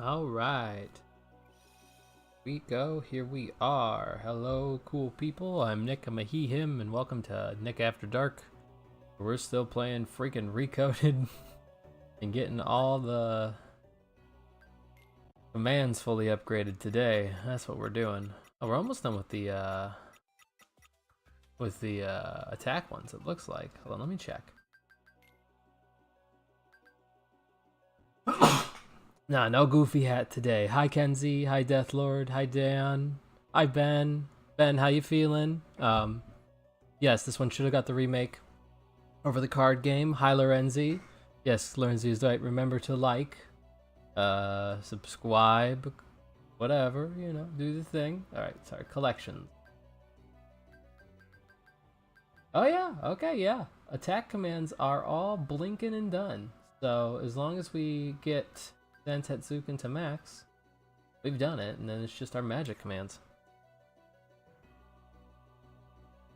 All right. We go. Here we are. Hello, cool people. I'm Nick. I'm a he, him, and welcome to Nick After Dark. We're still playing freaking Recoded and getting all the commands fully upgraded today. That's what we're doing. Oh, we're almost done with the attack ones, it looks like. Hold on, let me check. Nah, no goofy hat today. Hi Kenzie, hi Deathlord, hi Dan, hi Ben. Ben, how you feeling? Yes, this one should have got the remake over the card game. Hi Lorenzi. Yes, Lorenzi is right. Remember to like, subscribe, whatever, you know, do the thing. Alright, sorry, collections. Oh yeah, okay, yeah. Attack commands are all blinking and done. So as long as we get Zantetsuken to max, we've done it, and then it's just our magic commands.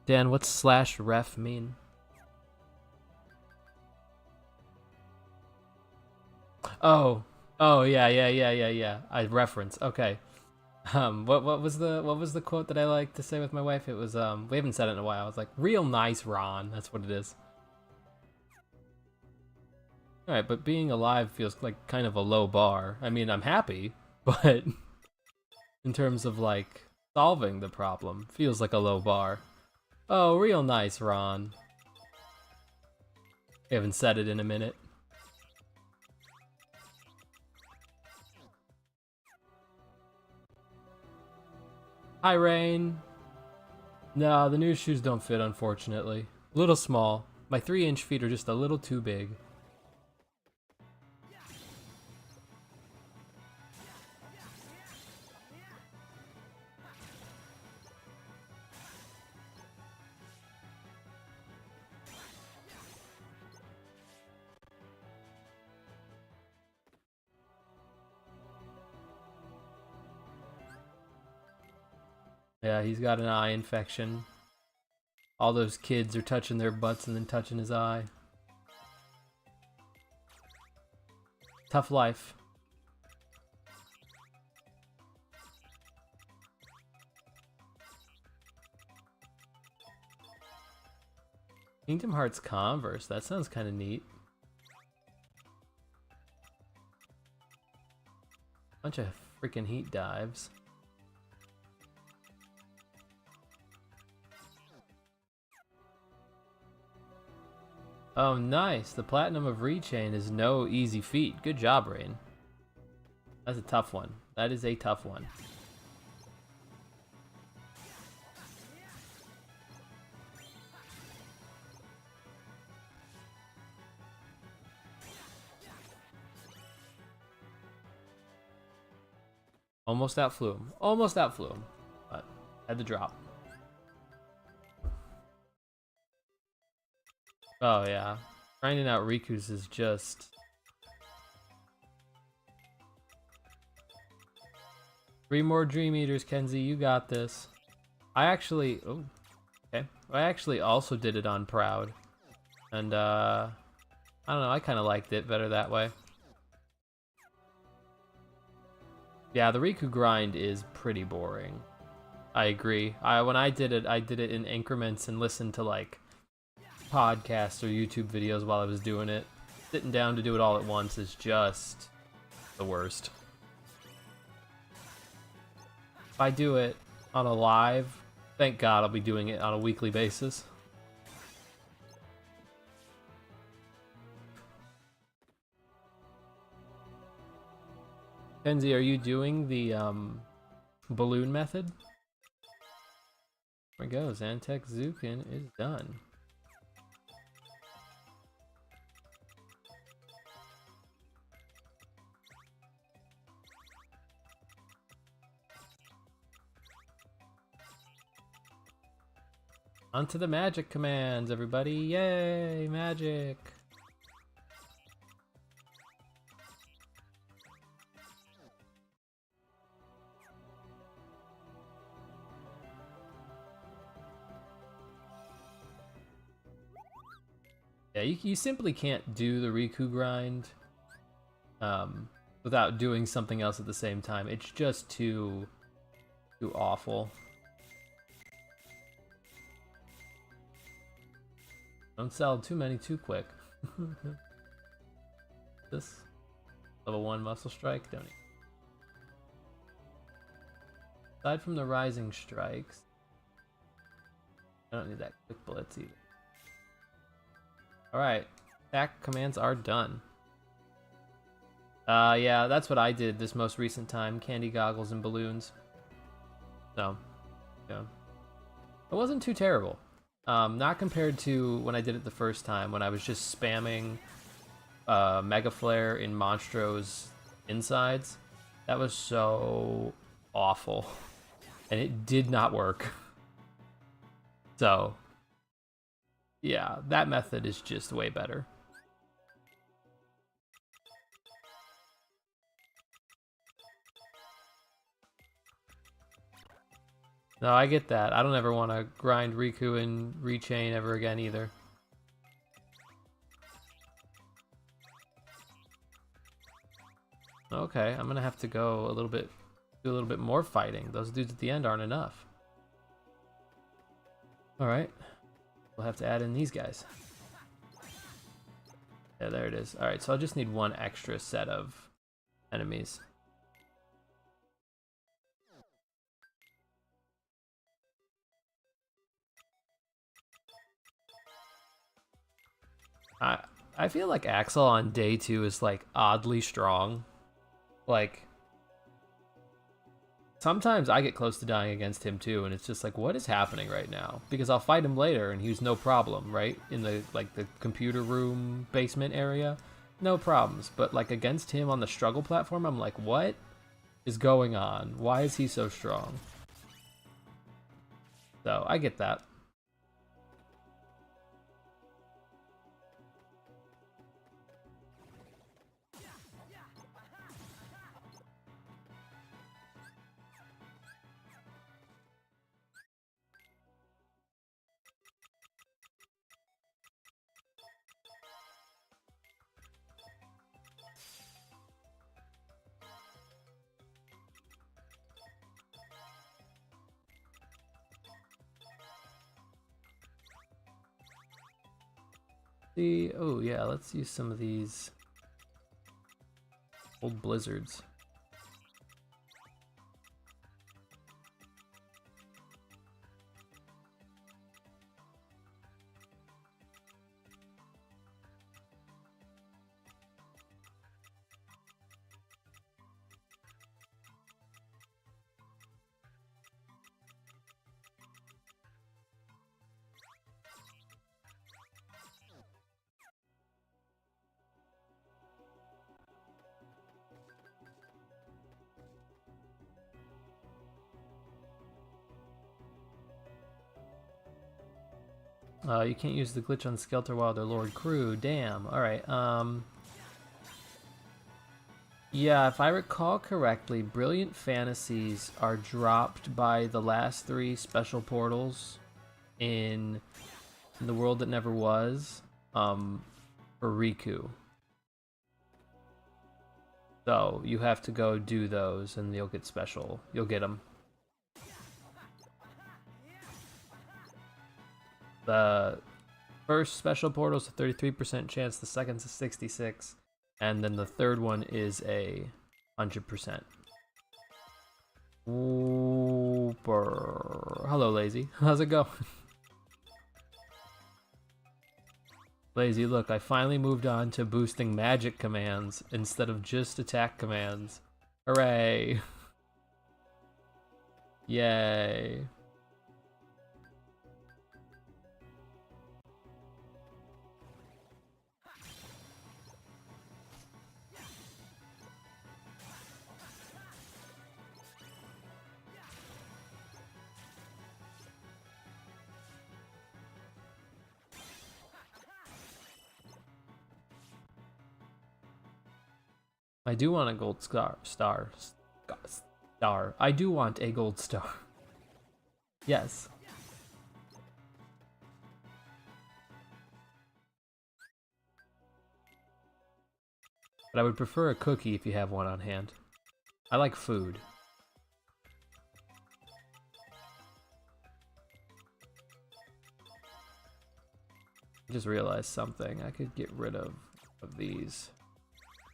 Dan, what's /ref mean? Oh, yeah. I reference. Okay. What was the quote that I like to say with my wife? It was we haven't said it in a while. It's like real nice, Ron. That's what it is. All right, but being alive feels like kind of a low bar. I mean, I'm happy, but in terms of like solving the problem, feels like a low bar. Oh, real nice, Ron. We haven't said it in a minute. Hi, Rain. No, the new shoes don't fit, unfortunately. A little small. My 3-inch feet are just a little too big. Yeah, he's got an eye infection. All those kids are touching their butts and then touching his eye. Tough life. Kingdom Hearts Converse, that sounds kind of neat. Bunch of freaking heat dives. Oh, nice. The Platinum of Rechain is no easy feat. Good job, Rain. That's a tough one. That is a tough one. Almost outflew him. Almost outflew him. But had to drop. Oh, yeah. Grinding out Riku's is just... 3 more Dream Eaters, Kenzie. You got this. I actually... Oh, okay. I actually also did it on Proud. And, I don't know. I kind of liked it better that way. Yeah, the Riku grind is pretty boring. I agree. When I did it in increments and listened to, like, podcasts or YouTube videos while I was doing it. Sitting down to do it all at once is just the worst. If I do it on a live, thank God I'll be doing it on a weekly basis. Kenzie, are you doing the balloon method? There we go, Zantetsuken is done. Onto the magic commands, everybody! Yay, magic! Yeah, you simply can't do the Riku grind without doing something else at the same time. It's just too awful. Don't sell too many too quick. This level 1 muscle strike, don't need. Aside from the rising strikes, I don't need that quick bullets either. Alright, attack commands are done. Yeah, that's what I did this most recent time. Candy goggles and balloons. So, yeah. It wasn't too terrible. Not compared to when I did it the first time, when I was just spamming Mega Flare in Monstro's insides. That was so awful. And it did not work. So, yeah, that method is just way better. No, I get that. I don't ever want to grind Riku and Rechain ever again either. Okay, I'm gonna have to go do a little bit more fighting. Those dudes at the end aren't enough. Alright. We'll have to add in these guys. Yeah, there it is. Alright, so I'll just need one extra set of enemies. I feel like Axel on day 2 is like oddly strong. Like, sometimes I get close to dying against him too, and it's just like, what is happening right now? Because I'll fight him later and he's no problem, right? In the the computer room basement area, no problems. But like against him on the struggle platform, I'm like, what is going on? Why is he so strong? So I get that. Oh yeah, let's use some of these old blizzards. You can't use the glitch on Skelter while they're Lord Crew. Damn. Alright, yeah, if I recall correctly, Brilliant Fantasies are dropped by the last 3 special portals in The World That Never Was, for Riku. So, you have to go do those and you'll get special. You'll get them. The first special portal is a 33% chance, the second's a 66%, and then the third one is a 100%. Super. Hello, Lazy. How's it going? Lazy, look, I finally moved on to boosting magic commands instead of just attack commands. Hooray! Yay. I do want a gold star. I do want a gold star. Yes. But I would prefer a cookie if you have one on hand. I like food. I just realized something. I could get rid of these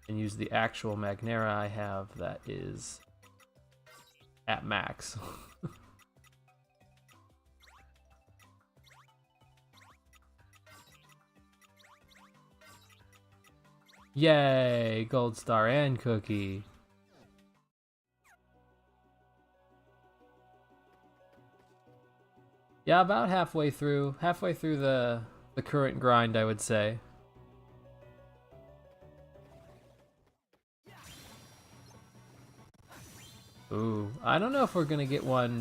and use the actual Magnera I have that is at max. Yay! Gold star and cookie. Yeah, about halfway through the current grind, I would say. Ooh, I don't know if we're gonna get one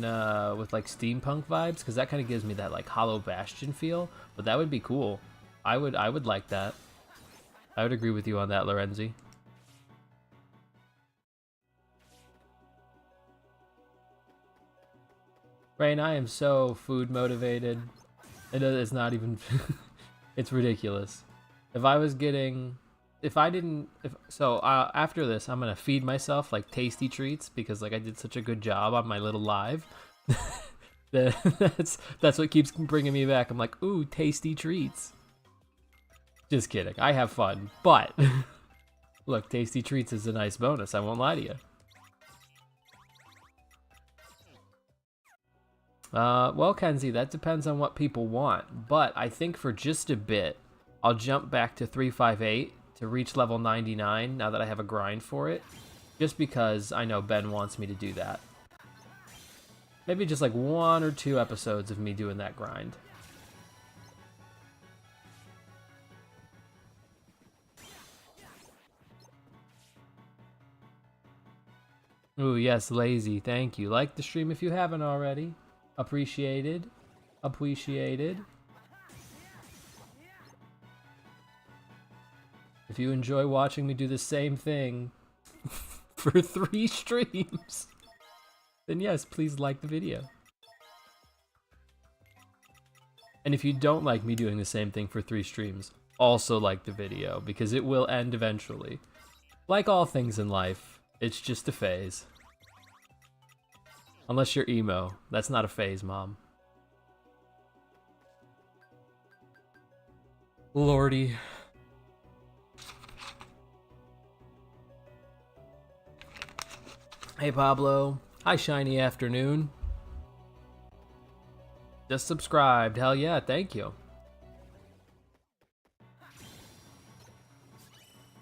with like steampunk vibes, because that kind of gives me that like Hollow Bastion feel. But that would be cool. I would like that. I would agree with you on that, Lorenzi. Rain, I am so food motivated. It's not even. It's ridiculous. If I was getting, after this, I'm gonna feed myself like tasty treats because like I did such a good job on my little live. that's what keeps bringing me back. I'm like, ooh, tasty treats. Just kidding. I have fun, but look, tasty treats is a nice bonus. I won't lie to you. Well, Kenzie, that depends on what people want, but I think for just a bit, I'll jump back to 358 to reach level 99 now that I have a grind for it, just because I know Ben wants me to do that. Maybe just like 1 or 2 episodes of me doing that grind. Ooh, yes, lazy, thank you. Like the stream if you haven't already. Appreciated. Appreciated. If you enjoy watching me do the same thing for 3 streams, then yes, please like the video. And if you don't like me doing the same thing for 3 streams, also like the video, because it will end eventually. Like all things in life, it's just a phase. Unless you're emo. That's not a phase, Mom. Lordy. Hey, Pablo. Hi, Shiny Afternoon. Just subscribed. Hell yeah, thank you.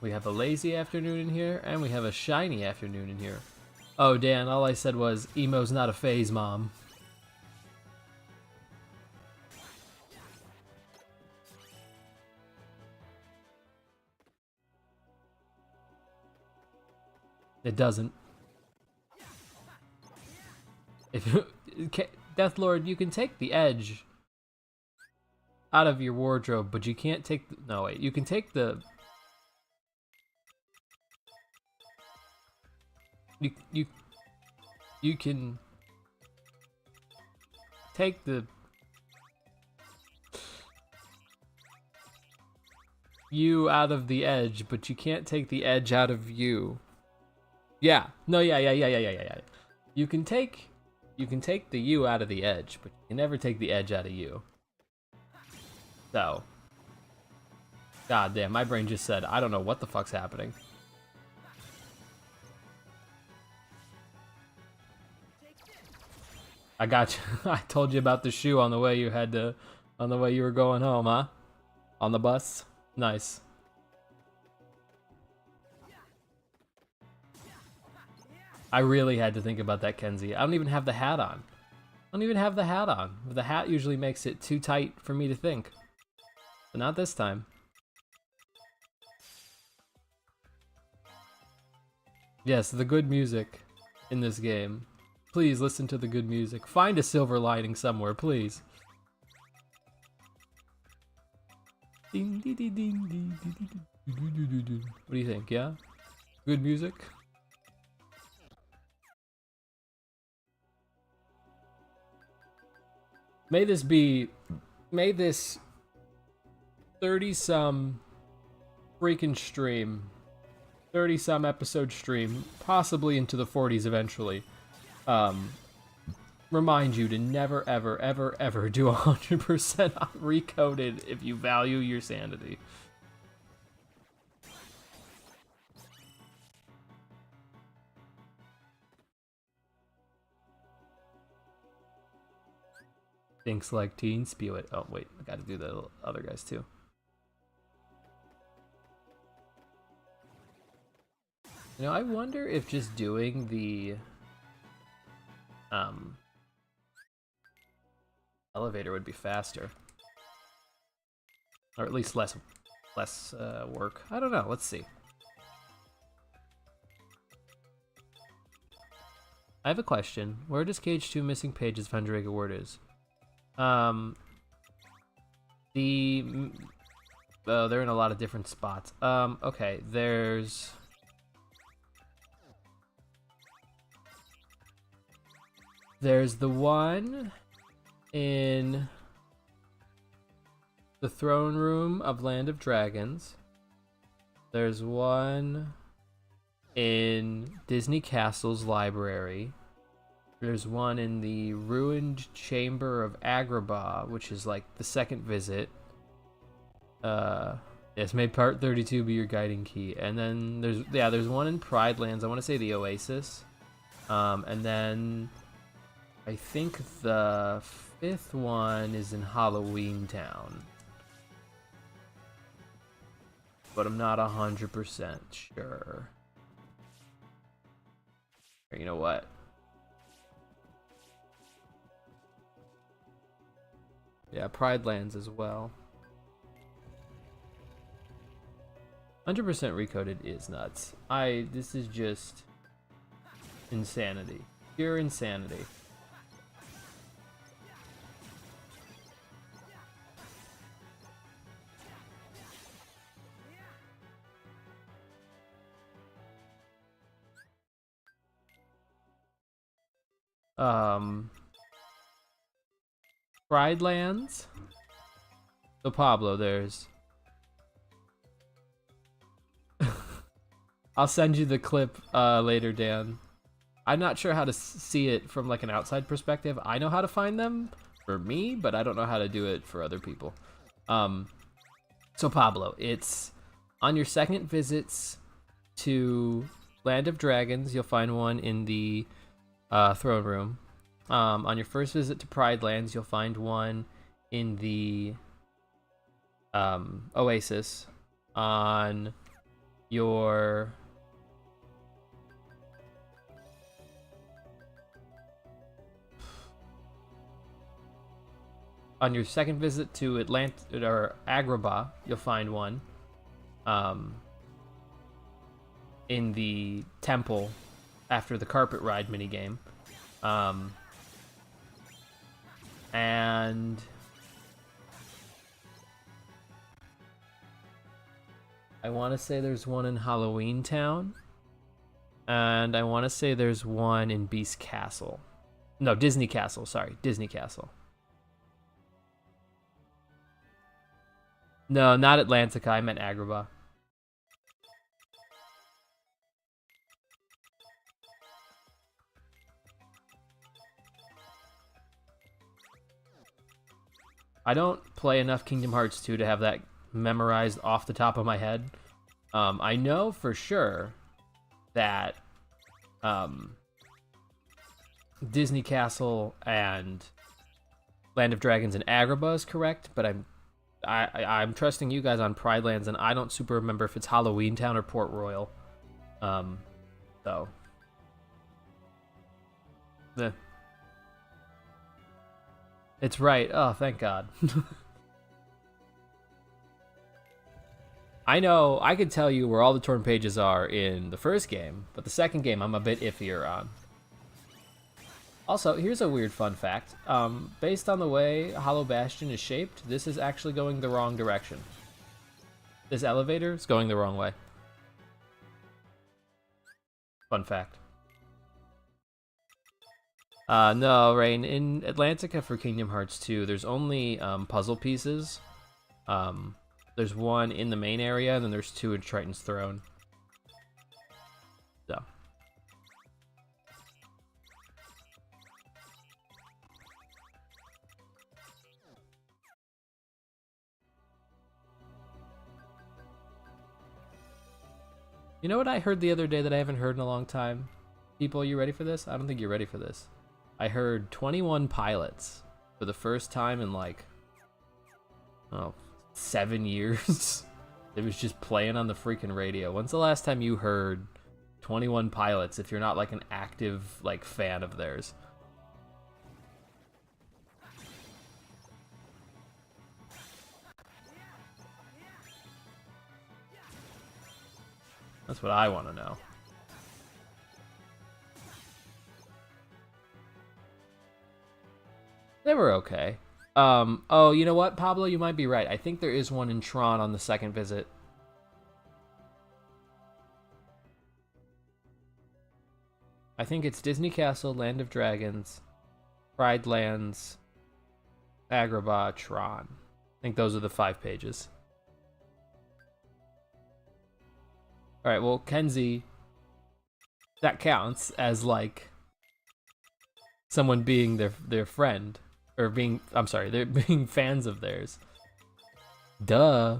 We have a lazy afternoon in here, and we have a shiny afternoon in here. Oh, Dan, all I said was, emo's not a phase, Mom. It doesn't. If Deathlord, you can take the edge out of your wardrobe, but you can't take the, no wait, you can take the you can take the you out of the edge, but you can't take the edge out of you. Yeah. No, yeah. You can take the you out of the edge, but you can never take the edge out of you. So, god damn, my brain just said, I don't know what the fuck's happening. I got you. I told you about the shoe on the way you were going home, huh? On the bus? Nice. I really had to think about that, Kenzie. I don't even have the hat on. The hat usually makes it too tight for me to think. But not this time. Yes, the good music in this game. Please listen to the good music. Find a silver lining somewhere, please. What do you think, yeah? Good music? May this 30-some freaking stream, 30-some episode stream, possibly into the 40s eventually, remind you to never, ever, ever, ever do 100% on recoded if you value your sanity. Thinks like teen, spew it. Oh, wait, I gotta do the other guys too. You know, I wonder if just doing the elevator would be faster. Or at least less work. I don't know, let's see. I have a question. Where does Cage 2 missing pages Vendrega word is? They're in a lot of different spots. Okay, there's the one in the throne room of Land of Dragons. There's one in Disney Castle's library. There's one in the ruined chamber of Agrabah, which is like the second visit. Yes, may part 32 be your guiding key. And then there's one in Pride Lands. I want to say the Oasis. And then I think the 5th one is in Halloween Town. But I'm not 100% sure. You know what? Yeah, Pride Lands as well. 100% recoded is nuts. This is just insanity. Pure insanity. Pride Lands. So Pablo, there's... I'll send you the clip later, Dan. I'm not sure how to see it from like an outside perspective. I know how to find them for me, but I don't know how to do it for other people. So Pablo, it's on your second visits to Land of Dragons, you'll find one in the throne room. On your first visit to Pride Lands, you'll find one in the Oasis. On your second visit to Agrabah, you'll find one in the temple after the carpet ride minigame. And I want to say there's one in Halloween Town. And I want to say there's one in Beast Castle. No, Disney Castle, sorry. Disney Castle. No, not Atlantica. I meant Agrabah. I don't play enough Kingdom Hearts 2 to have that memorized off the top of my head. I know for sure that Disney Castle and Land of Dragons and Agrabah is correct, but I'm trusting you guys on Pride Lands, and I don't super remember if it's Halloween Town or Port Royal. So. It's right. Oh, thank God. I know, I could tell you where all the torn pages are in the first game, but the second game I'm a bit iffier on. Also, here's a weird fun fact. Based on the way Hollow Bastion is shaped, this is actually going the wrong direction. This elevator is going the wrong way. Fun fact. No, Rain, in Atlantica for Kingdom Hearts 2, there's only puzzle pieces. There's one in the main area, and then there's two in Triton's Throne. You know what I heard the other day that I haven't heard in a long time? People, you ready for this? I don't think you're ready for this. I heard 21 Pilots for the first time in like, oh, 7 years. It was just playing on the freaking radio. When's the last time you heard 21 Pilots if you're not like an active like fan of theirs? That's what I want to know. They were okay. Oh, you know what, Pablo? You might be right. I think there is one in Tron on the second visit. I think it's Disney Castle, Land of Dragons, Pride Lands, Agrabah, Tron. I think those are the 5 pages. Alright, well, Kenzie, that counts as, like, someone being their friend. Or being, I'm sorry, they're being fans of theirs. Duh.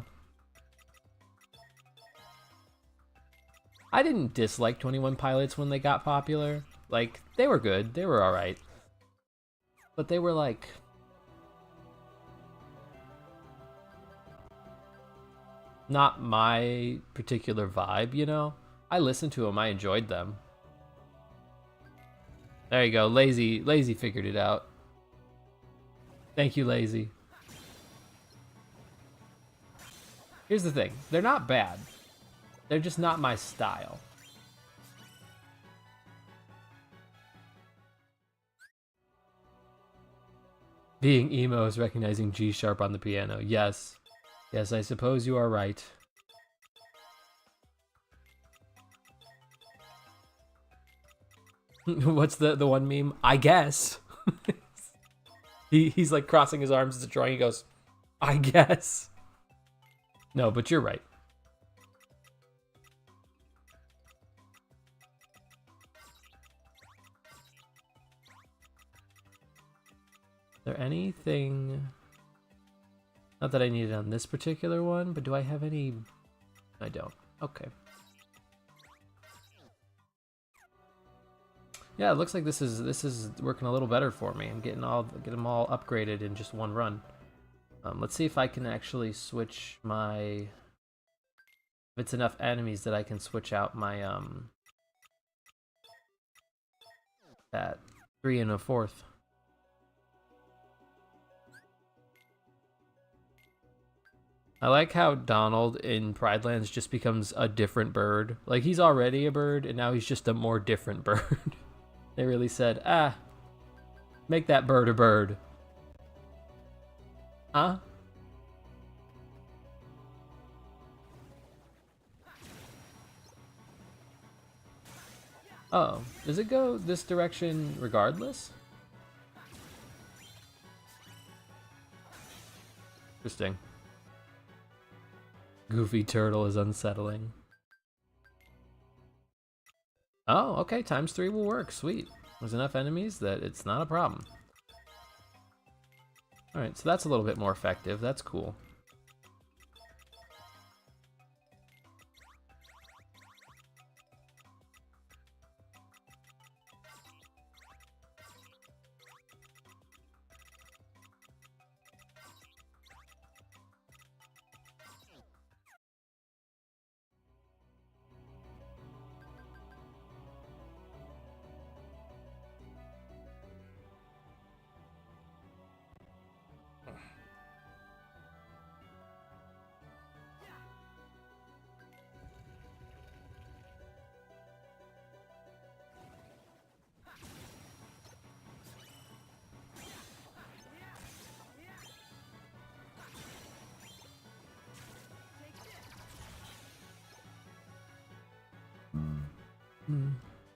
I didn't dislike 21 Pilots when they got popular. Like, they were good. They were alright. But they were, like... not my particular vibe, you know? I listened to them. I enjoyed them. There you go. Lazy figured it out. Thank you, Lazy. Here's the thing. They're not bad. They're just not my style. Being emo is recognizing G sharp on the piano. Yes. Yes, I suppose you are right. What's the one meme? I guess. He's like crossing his arms as a drawing. He goes, I guess. No, but you're right. Is there anything... not that I need it on this particular one, but do I have any... I don't. Okay. Yeah, it looks like this is working a little better for me. I'm getting them all upgraded in just one run. Let's see if I can actually switch my... if it's enough enemies that I can switch out my that 3 1/4. I like how Donald in Pride Lands just becomes a different bird. Like, he's already a bird, and now he's just a more different bird. They really said, make that bird a bird. Huh? Oh, does it go this direction regardless? Interesting. Goofy turtle is unsettling. Oh, okay, ×3 will work. Sweet. There's enough enemies that it's not a problem. Alright, so that's a little bit more effective. That's cool.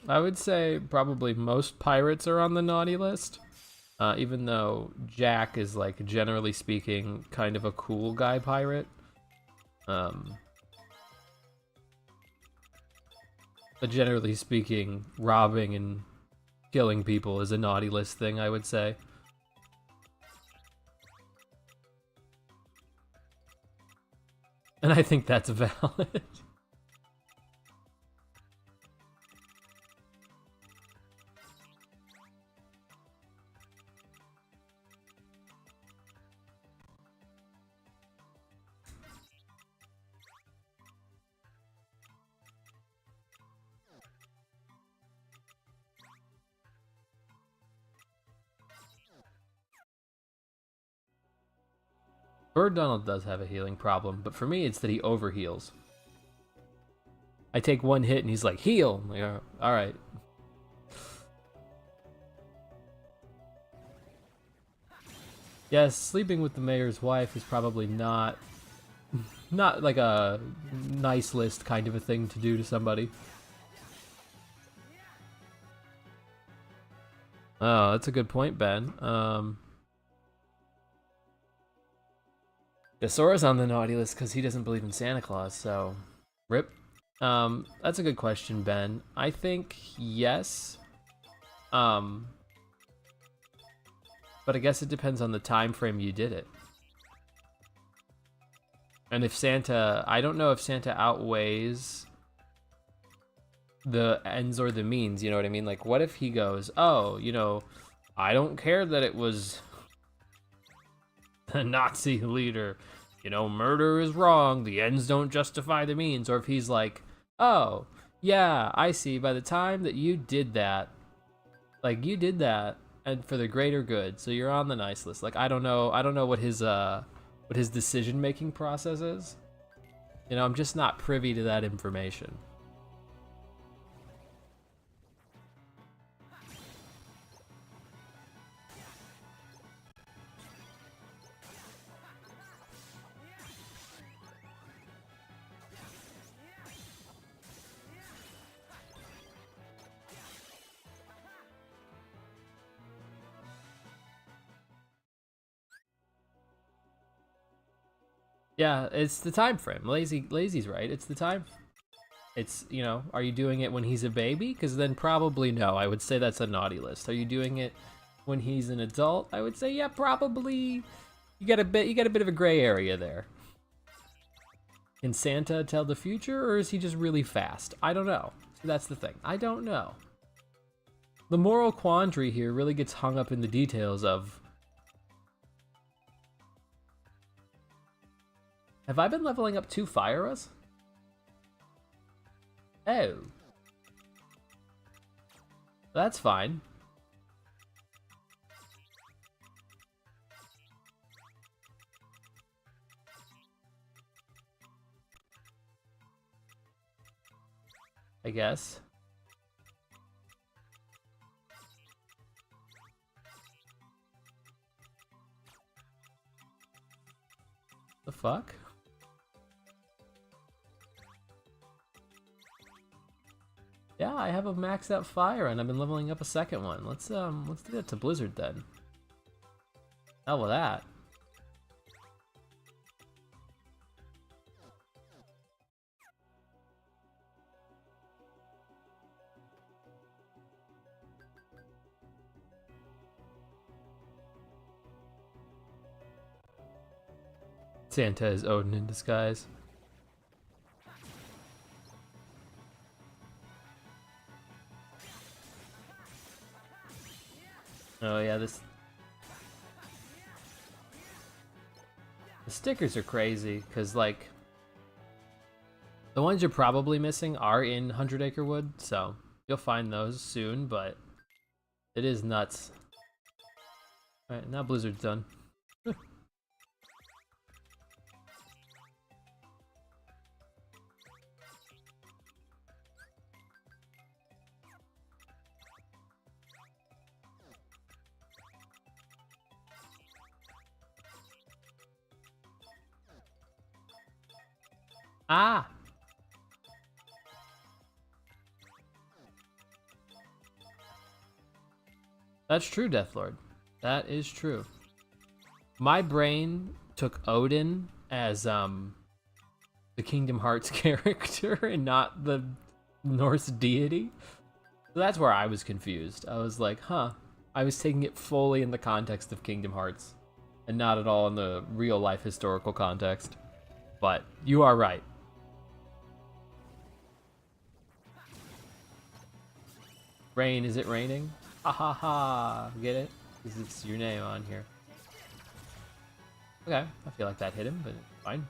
I would say probably most pirates are on the naughty list, even though Jack is, like, generally speaking, kind of a cool guy pirate. But generally speaking, robbing and killing people is a naughty list thing, I would say. And I think that's valid. Bird Donald does have a healing problem, but for me, it's that he overheals. I take one hit and he's like, heal! I'm like, all right. Yes, sleeping with the mayor's wife is probably not like a nice list kind of a thing to do to somebody. Oh, that's a good point, Ben. Sora's on the naughty list because he doesn't believe in Santa Claus, so rip. That's a good question, Ben. I think yes. But I guess it depends on the time frame you did it. And if Santa, I don't know if Santa outweighs the ends or the means, you know what I mean? Like, what if he goes, oh, you know, I don't care that it was the Nazi leader, you know, murder is wrong, the ends don't justify the means. Or if he's like, oh, yeah, I see, by the time that you did that, like, you did that and for the greater good, so you're on the nice list. Like, I don't know what his decision-making process is. You know, I'm just not privy to that information. Yeah, it's the time frame. Lazy's right. It's the time. It's, you know, are you doing it when he's a baby? Because then probably no. I would say that's a naughty list. Are you doing it when he's an adult? I would say yeah, probably. You got a bit of a gray area there. Can Santa tell the future, or is he just really fast? I don't know. So that's the thing. I don't know. The moral quandary here really gets hung up in the details of, have I been leveling up 2 Fire-Us? Oh. That's fine. I guess. The fuck? Yeah, I have a maxed out fire and I've been leveling up a second one. Let's do that to Blizzard then. Hell with that. Santa is Odin in disguise. Oh yeah, the stickers are crazy, because like, the ones you're probably missing are in 100 Acre Wood, so you'll find those soon, but it is nuts. Alright, now Blizzard's done. Ah! That's true, Deathlord. That is true. My brain took Odin as the Kingdom Hearts character and not the Norse deity. So that's where I was confused. I was like, huh. I was taking it fully in the context of Kingdom Hearts and not at all in the real life historical context. But you are right. Rain, is it raining? Ha ha ha, get it? Because it's your name on here. Okay, I feel like that hit him, but fine.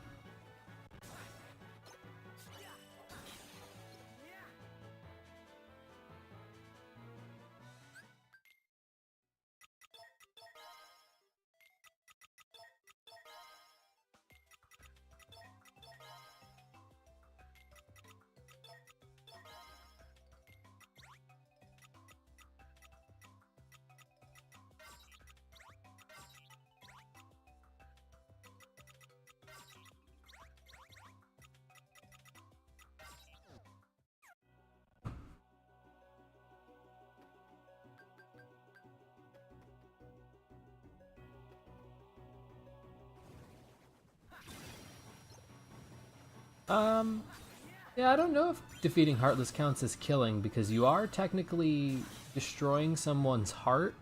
Yeah, I don't know if defeating Heartless counts as killing, because you are technically destroying someone's heart,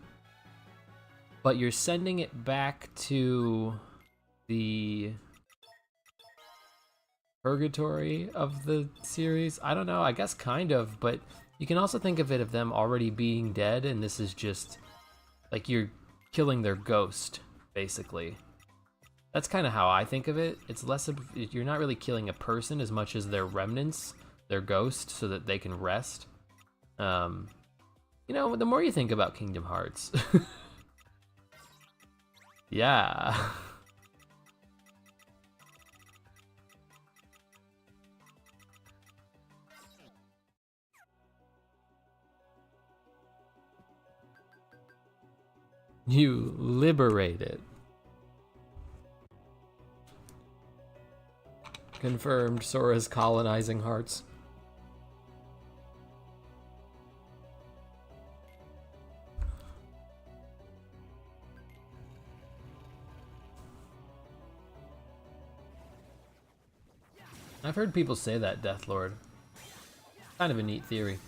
but you're sending it back to the purgatory of the series. I don't know, I guess kind of, but you can also think of it of them already being dead, and this is just like you're killing their ghost, basically. That's kind of how I think of it. It's less of, you're not really killing a person as much as their remnants, their ghost, so that they can rest. You know, the more you think about Kingdom Hearts. Yeah. You liberate it. Confirmed, Sora's colonizing hearts. I've heard people say that, Deathlord. Kind of a neat theory.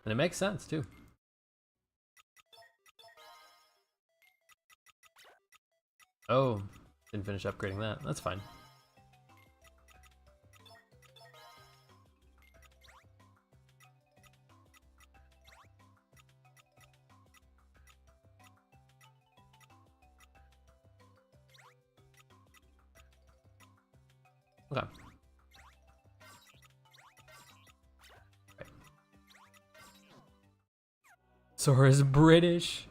And it makes sense, too. Oh, didn't finish upgrading that. That's fine. Okay. Sora's British.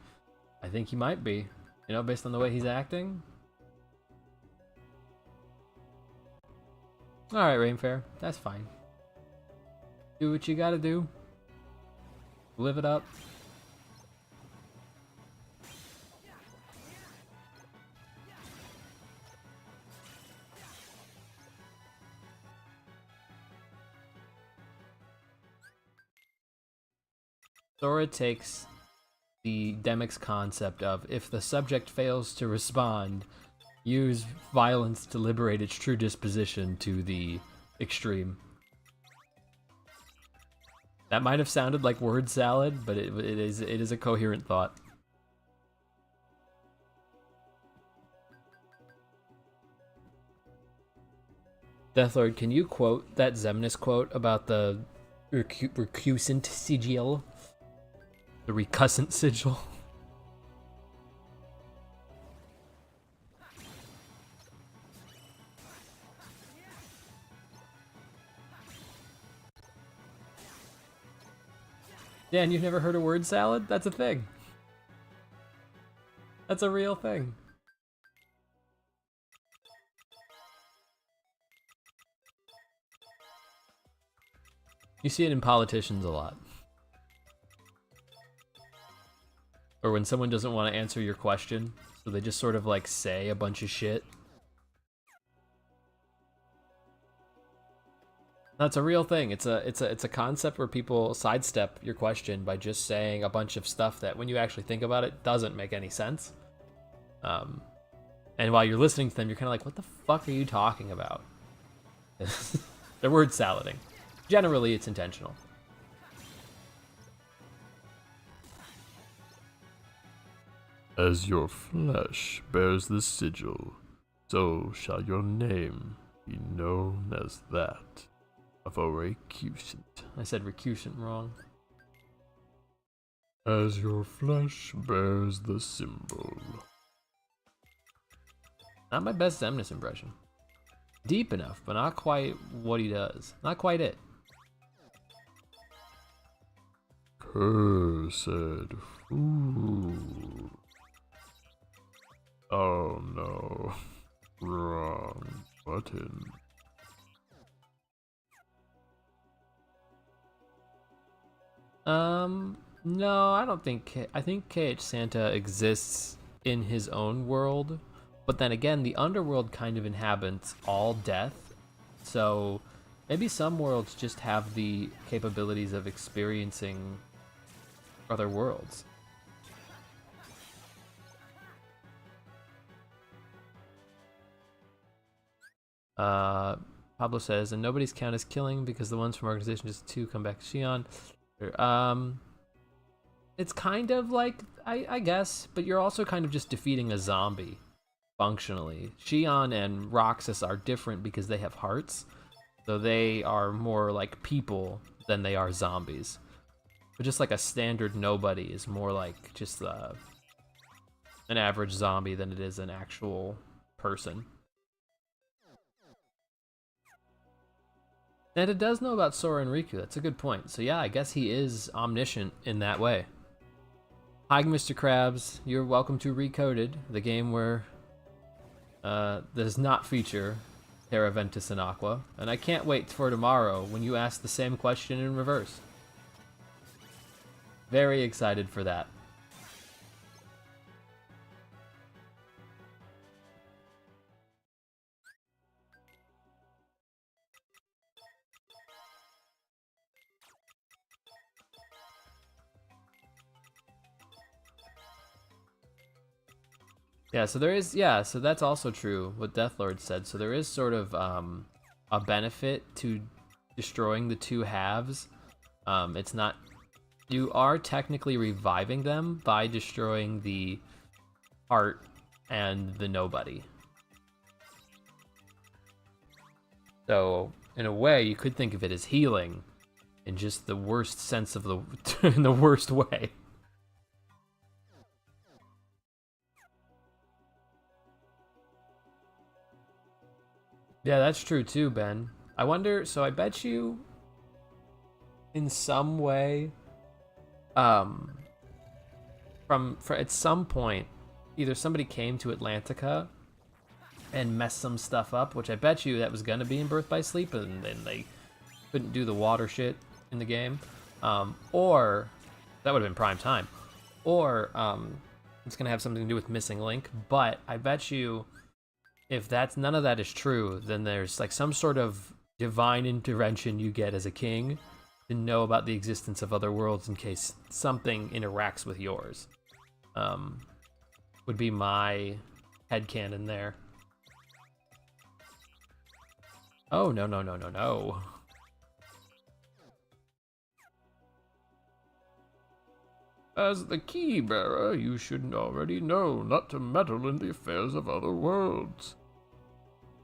I think he might be. You know, based on the way he's acting. Alright, Rainfair. That's fine. Do what you gotta do. Live it up. Sora takes the Demyx concept of, if the subject fails to respond, use violence to liberate its true disposition to the extreme. That might have sounded like word salad, but it is a coherent thought. Deathlord, can you quote that Xemnas quote about the recusant sigil? The recussant sigil? Dan, you've never heard of word salad? That's a thing. That's a real thing. You see it in politicians a lot. Or when someone doesn't want to answer your question, so they just sort of like say a bunch of shit. That's a real thing. It's a concept where people sidestep your question by just saying a bunch of stuff that, when you actually think about it, doesn't make any sense. And while you're listening to them, you're kind of like, what the fuck are you talking about? They're word salading. Generally, it's intentional. As your flesh bears the sigil, so shall your name be known as that of a recusant. I said recusant wrong. As your flesh bears the symbol. Not my best Xemnas impression. Deep enough, but not quite what he does. Not quite it. Cursed fool. Oh no. Wrong button. No, I don't think... I think KH Santa exists in his own world, but then again, the underworld kind of inhabits all death, so maybe some worlds just have the capabilities of experiencing other worlds. Pablo says, and nobody's count as killing because the ones from organization just 2 come back to Shion. It's kind of like, I guess, but you're also kind of just defeating a zombie, functionally. Shion and Roxas are different because they have hearts, so they are more like people than they are zombies. But just like a standard nobody is more like just an average zombie than it is an actual person. And it does know about Sora and Riku. That's a good point. So yeah, I guess he is omniscient in that way. Hi, Mr. Krabs. You're welcome to Recoded, the game where does not feature Terra Ventus and Aqua. And I can't wait for tomorrow when you ask the same question in reverse. Very excited for that. Yeah, so there is, yeah, so that's also true, what Deathlord said. So there is sort of a benefit to destroying the two halves. It's not, you are technically reviving them by destroying the heart and the nobody. So in a way, you could think of it as healing in just the worst sense of the, in the worst way. Yeah, that's true too, Ben. I wonder, so I bet you in some way, at some point, either somebody came to Atlantica and messed some stuff up, which I bet you that was gonna be in Birth by Sleep, and then they couldn't do the water shit in the game, or that would have been prime time, or it's gonna have something to do with Missing Link. But I bet you, if that's none of that is true, then there's like some sort of divine intervention you get as a king to know about the existence of other worlds in case something interacts with yours. Would be my headcanon there. Oh, no, no, no, no, no. As the key bearer, you should already know not to meddle in the affairs of other worlds.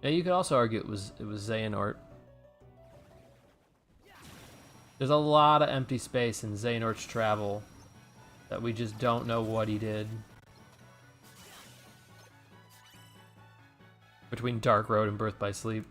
Yeah, you could also argue it was Xehanort. There's a lot of empty space in Xehanort's travel that we just don't know what he did. Between Dark Road and Birth by Sleep.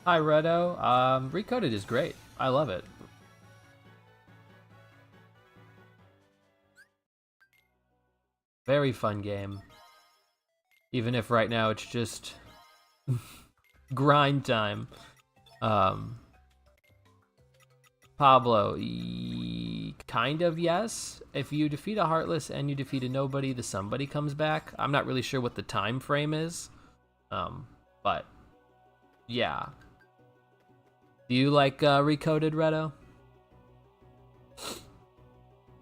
Hi, Redo. Recoded is great. I love it. Very fun game. Even if right now it's just grind time. Pablo, kind of yes. If you defeat a Heartless and you defeat a Nobody, the Somebody comes back. I'm not really sure what the time frame is. But yeah. Do you like Recoded, Redo?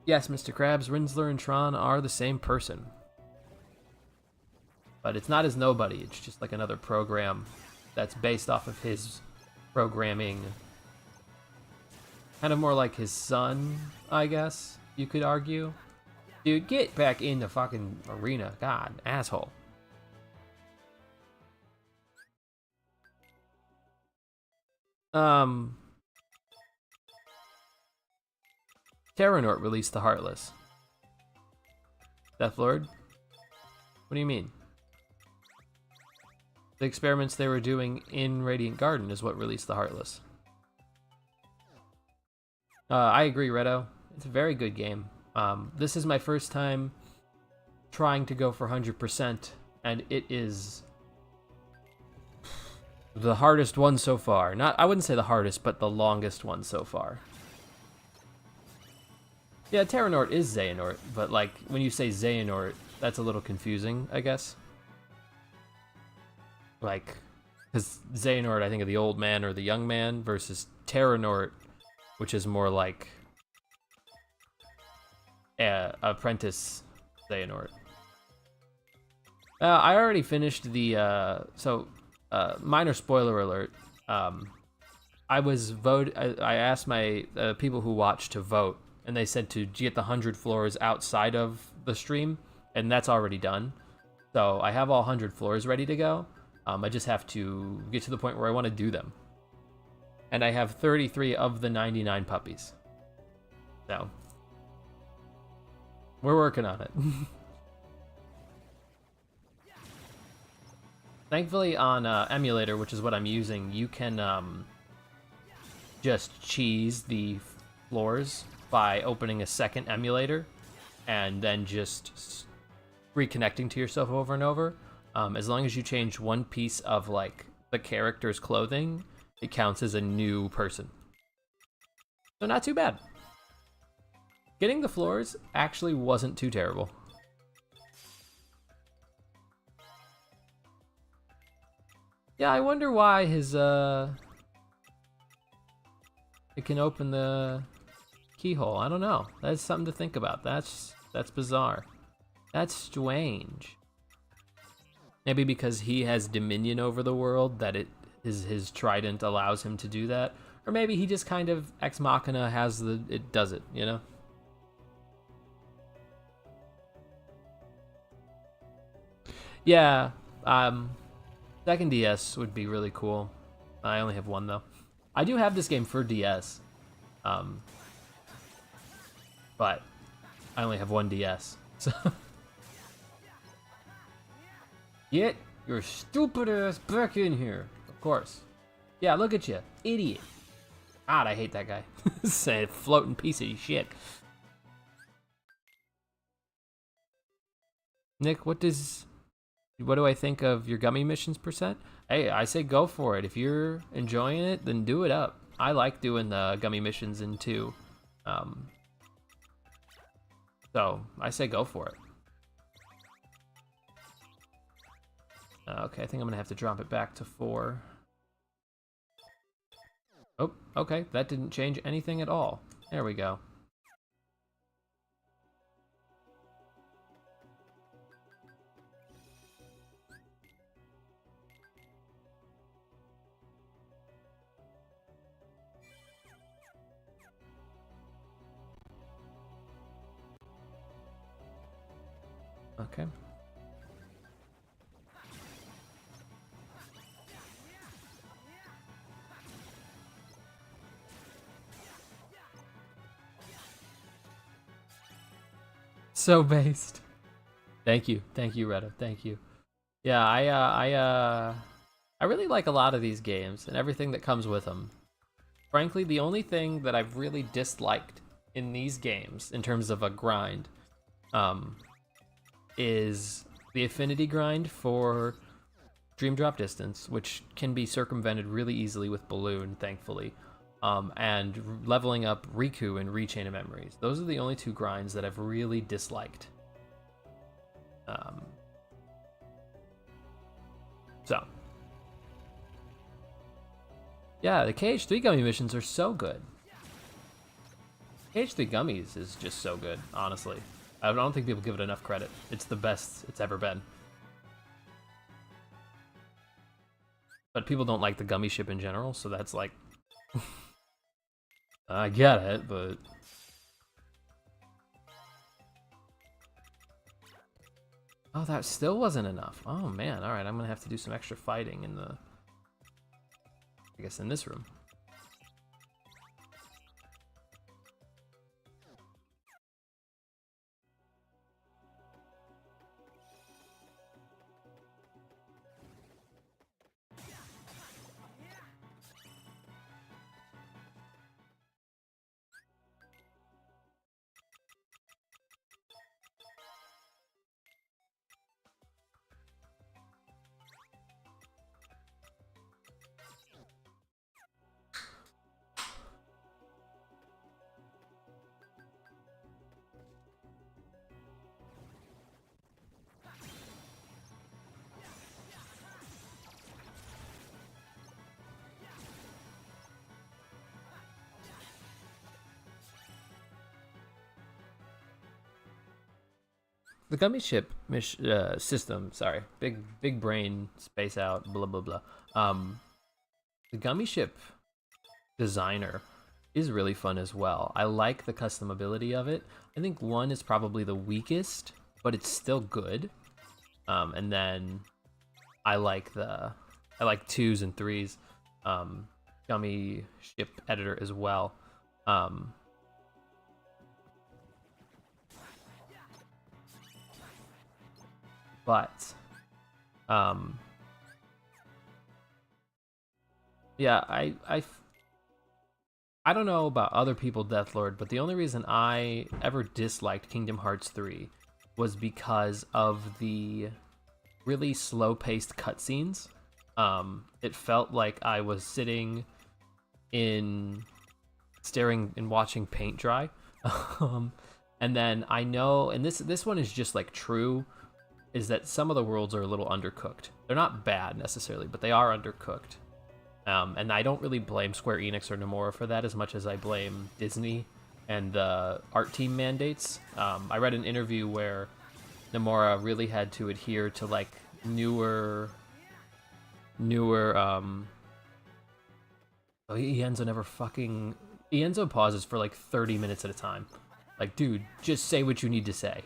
Yes, Mr. Krabs, Rinsler and Tron are the same person. But it's not his Nobody, it's just like another program that's based off of his programming. Kind of more like his son, I guess, you could argue. Dude, get back in the fucking arena. God, asshole. Terranort released the Heartless. Deathlord? What do you mean? The experiments they were doing in Radiant Garden is what released the Heartless. I agree, Redo. It's a very good game. This is my first time trying to go for 100%, and it is the hardest one so far. I wouldn't say the hardest, but the longest one so far. Yeah, Terranort is Xehanort, but like when you say Xehanort, that's a little confusing, I guess. Like, because Xehanort, I think of the old man or the young man, versus Terranort, which is more like apprentice Xehanort. I already finished the minor spoiler alert. I asked my people who watch to vote, and they said to get the 100 floors outside of the stream, and that's already done. So I have all 100 floors ready to go. I just have to get to the point where I want to do them. And I have 33 of the 99 puppies. So we're working on it. Thankfully on Emulator, which is what I'm using, you can just cheese the floors by opening a second emulator and then just reconnecting to yourself over and over. As long as you change one piece of like the character's clothing, it counts as a new person. So not too bad. Getting the floors actually wasn't too terrible. Yeah, I wonder why his it can open the keyhole. I don't know. That's something to think about. That's bizarre. That's strange. Maybe because he has dominion over the world that his trident allows him to do that. Or maybe he just kind of ex machina it does it, you know? Yeah, second DS would be really cool. I only have one though. I do have this game for DS. But I only have one DS. So get your stupid ass back in here. Of course. Yeah, look at you. Idiot. God, I hate that guy. Say floating piece of shit. Nick, what do I think of your gummy missions percent? Hey, I say go for it. If you're enjoying it, then do it up. I like doing the gummy missions in 2. So I say go for it. Okay, I think I'm gonna have to drop it back to 4. Oh, okay, that didn't change anything at all. There we go. Okay. So based. Thank you, Retta. Thank you. Yeah, I really like a lot of these games and everything that comes with them. Frankly, the only thing that I've really disliked in these games, in terms of a grind, is the affinity grind for Dream Drop Distance, which can be circumvented really easily with Balloon, thankfully. And leveling up Riku and Rechain of Memories. Those are the only 2 grinds that I've really disliked. So. Yeah, the KH3 gummy missions are so good. KH3 gummies is just so good, honestly. I don't think people give it enough credit. It's the best it's ever been. But people don't like the gummy ship in general, so that's like... I get it, but... Oh, that still wasn't enough. Oh man, alright, I'm gonna have to do some extra fighting in the... I guess in this room. the gummy ship system. Sorry, big brain space out. Blah blah blah. The gummy ship designer is really fun as well. I like the customability of it. I think 1 is probably the weakest, but it's still good. And then I like 2s and 3s. Gummy ship editor as well. But yeah, I don't know about other people, Deathlord, but the only reason I ever disliked Kingdom Hearts 3 was because of the really slow-paced cutscenes. It felt like I was sitting staring and watching paint dry. And then I know, and this one is just like true, is that some of the worlds are a little undercooked. They're not bad necessarily, but they are undercooked. And I don't really blame Square Enix or Nomura for that as much as I blame Disney and the art team mandates. I read an interview where Nomura really had to adhere to like newer Ienzo pauses for like 30 minutes at a time. Like, dude, just say what you need to say.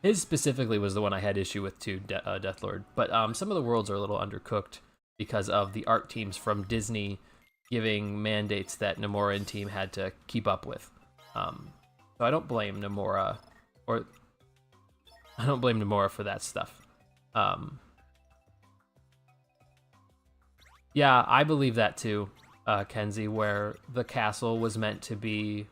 His specifically was the one I had issue with too, Deathlord. But some of the worlds are a little undercooked because of the art teams from Disney giving mandates that Nomura and team had to keep up with. So I don't blame Nomura, or I don't blame Nomura for that stuff. Yeah, I believe that too, Kenzie, where the castle was meant to be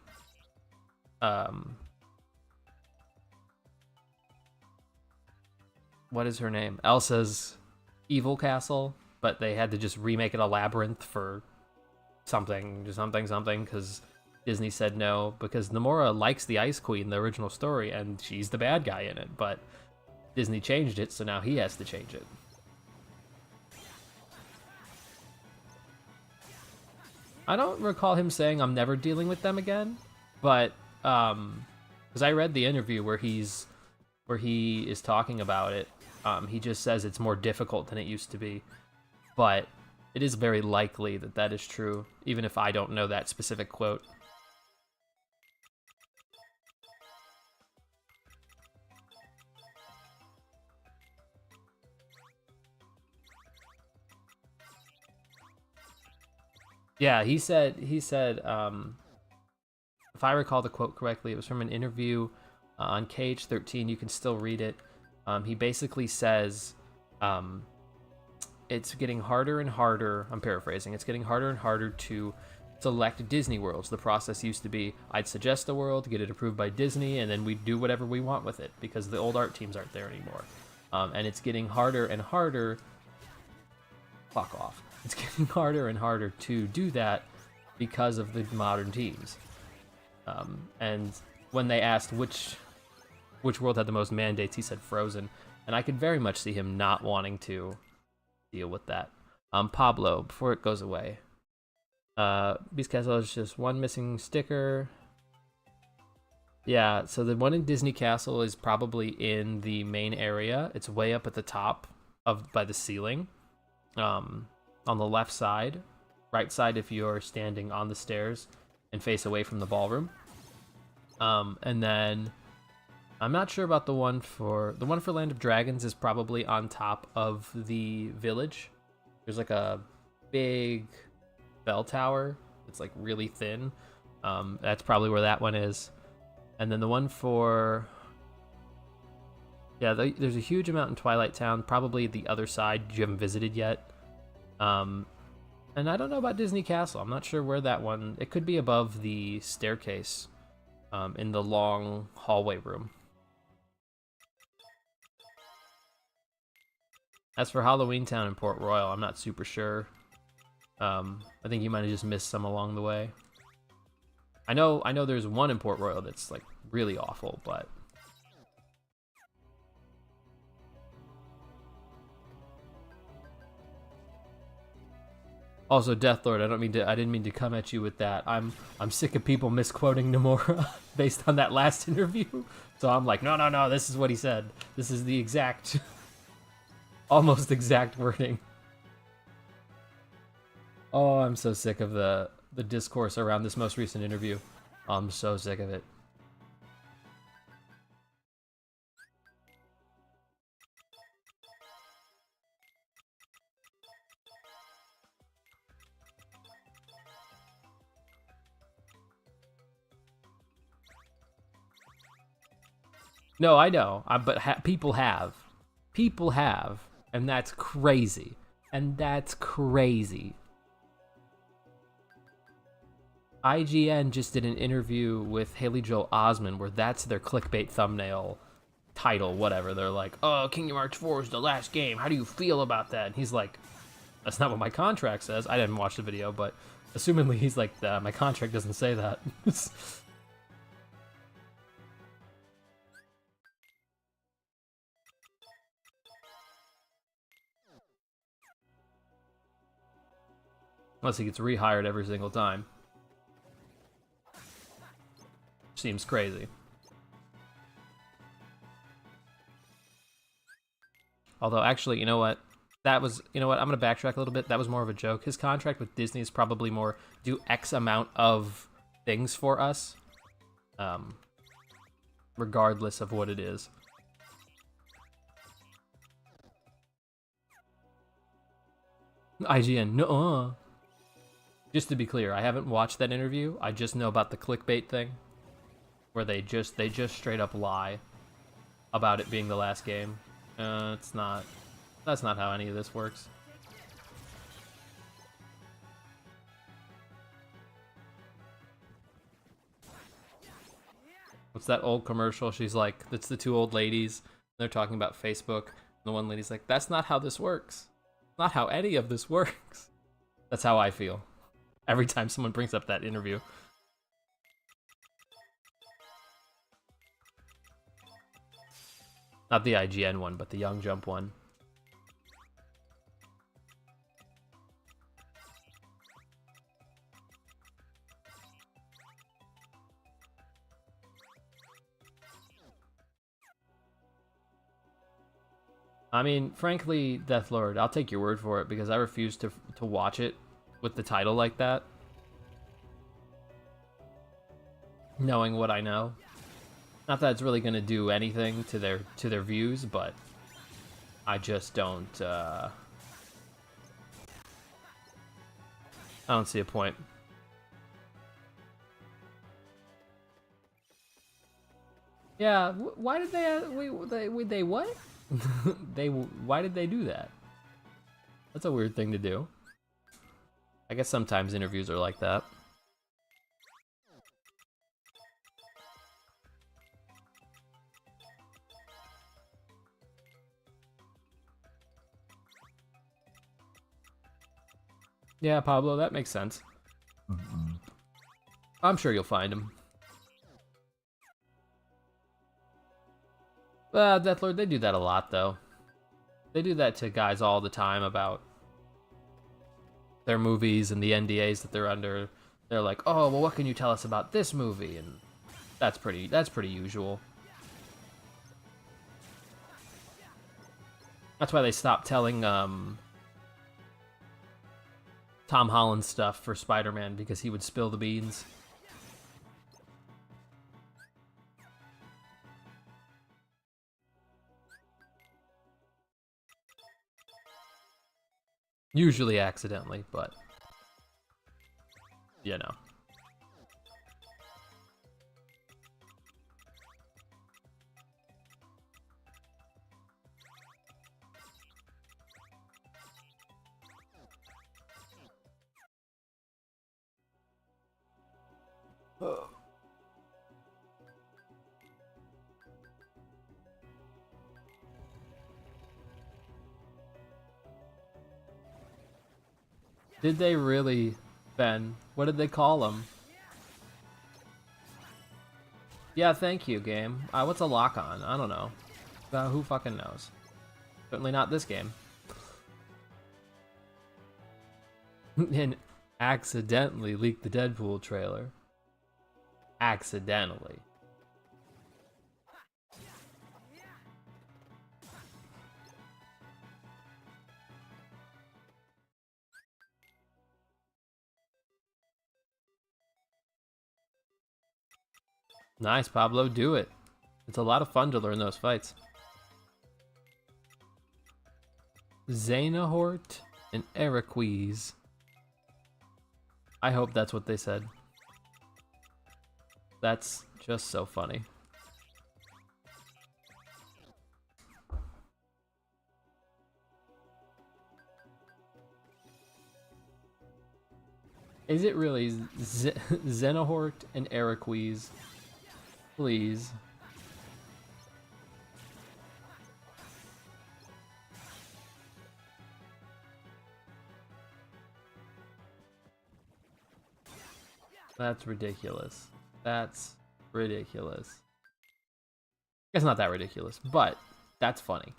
what is her name? Elsa's evil castle, but they had to just remake it a labyrinth for something, because Disney said no, because Nomura likes the Ice Queen, the original story, and she's the bad guy in it, but Disney changed it, so now he has to change it. I don't recall him saying I'm never dealing with them again, but because I read the interview where he is talking about it, he just says it's more difficult than it used to be, but it is very likely that that is true, even if I don't know that specific quote. Yeah, he said, if I recall the quote correctly, it was from an interview on KH13. You can still read it. He basically says, it's getting harder and harder, I'm paraphrasing, it's getting harder and harder to select Disney worlds. The process used to be, I'd suggest a world, get it approved by Disney, and then we'd do whatever we want with it, because the old art teams aren't there anymore. And it's getting harder and harder, fuck off. It's getting harder and harder to do that because of the modern teams. And when they asked which world had the most mandates, he said Frozen. And I could very much see him not wanting to deal with that. Pablo, before it goes away. Beast Castle is just one missing sticker. Yeah, so the one in Disney Castle is probably in the main area. It's way up at the top by the ceiling. On the left side, right side if you're standing on the stairs and face away from the ballroom. And then I'm not sure about the one for Land of Dragons is probably on top of the village. There's like a big bell tower. It's like really thin. That's probably where that one is. And then the one for, yeah, there's a huge amount in Twilight Town, probably the other side you haven't visited yet. And I don't know about Disney Castle. I'm not sure where that one, it could be above the staircase, in the long hallway room. As for Halloween Town in Port Royal, I'm not super sure. I think you might have just missed some along the way. I know there's one in Port Royal that's like really awful, but Also, Deathlord, I didn't mean to come at you with that. I'm sick of people misquoting Nomura based on that last interview. So I'm like, no, this is what he said. This is the exact, almost exact wording. Oh, I'm so sick of the discourse around this most recent interview. I'm so sick of it. No, I know, but people have, and that's crazy, IGN just did an interview with Haley Joel Osment where that's their clickbait thumbnail title, whatever. They're like, "Oh, Kingdom Hearts 4 is the last game. How do you feel about that?" And he's like, "That's not what my contract says." I didn't watch the video, but assumingly he's like, "My contract doesn't say that." Unless he gets rehired every single time. Seems crazy. Although, actually, you know what? I'm going to backtrack a little bit. That was more of a joke. His contract with Disney is probably more do X amount of things for us, regardless of what it is. IGN, no. Just to be clear, I haven't watched that interview. I just know about the clickbait thing, where they just straight up lie about it being the last game. It's not. That's not how any of this works. What's that old commercial? She's like, it's the two old ladies. They're talking about Facebook. And the one lady's like, that's not how this works. Not how any of this works. That's how I feel every time someone brings up that interview. Not the IGN one, but the Young Jump one. I mean, frankly, Deathlord, I'll take your word for it because I refuse to watch it with the title like that. Knowing what I know. Not that it's really going to do anything to their views, but I just don't I don't see a point. Yeah, why did they what? Why did they do that? That's a weird thing to do. I guess sometimes interviews are like that. Yeah, Pablo, that makes sense. I'm sure you'll find him. Deathlord, they do that a lot, though. They do that to guys all the time about their movies and the NDAs that they're under. They're like, oh, well, what can you tell us about this movie? And that's pretty usual. That's why they stopped telling Tom Holland stuff for Spider-Man, because he would spill the beans. Usually accidentally, but you know. Did they really, Ben? What did they call him? Yeah, thank you, game. What's a lock on? I don't know. Who fucking knows? Certainly not this game. And accidentally leaked the Deadpool trailer. Accidentally. Nice, Pablo, do it. It's a lot of fun to learn those fights. Xenahort and Eriquise. I hope that's what they said. That's just so funny. Is it really Xenahort and Eriquise? Please. That's ridiculous. That's ridiculous. It's not that ridiculous, but that's funny.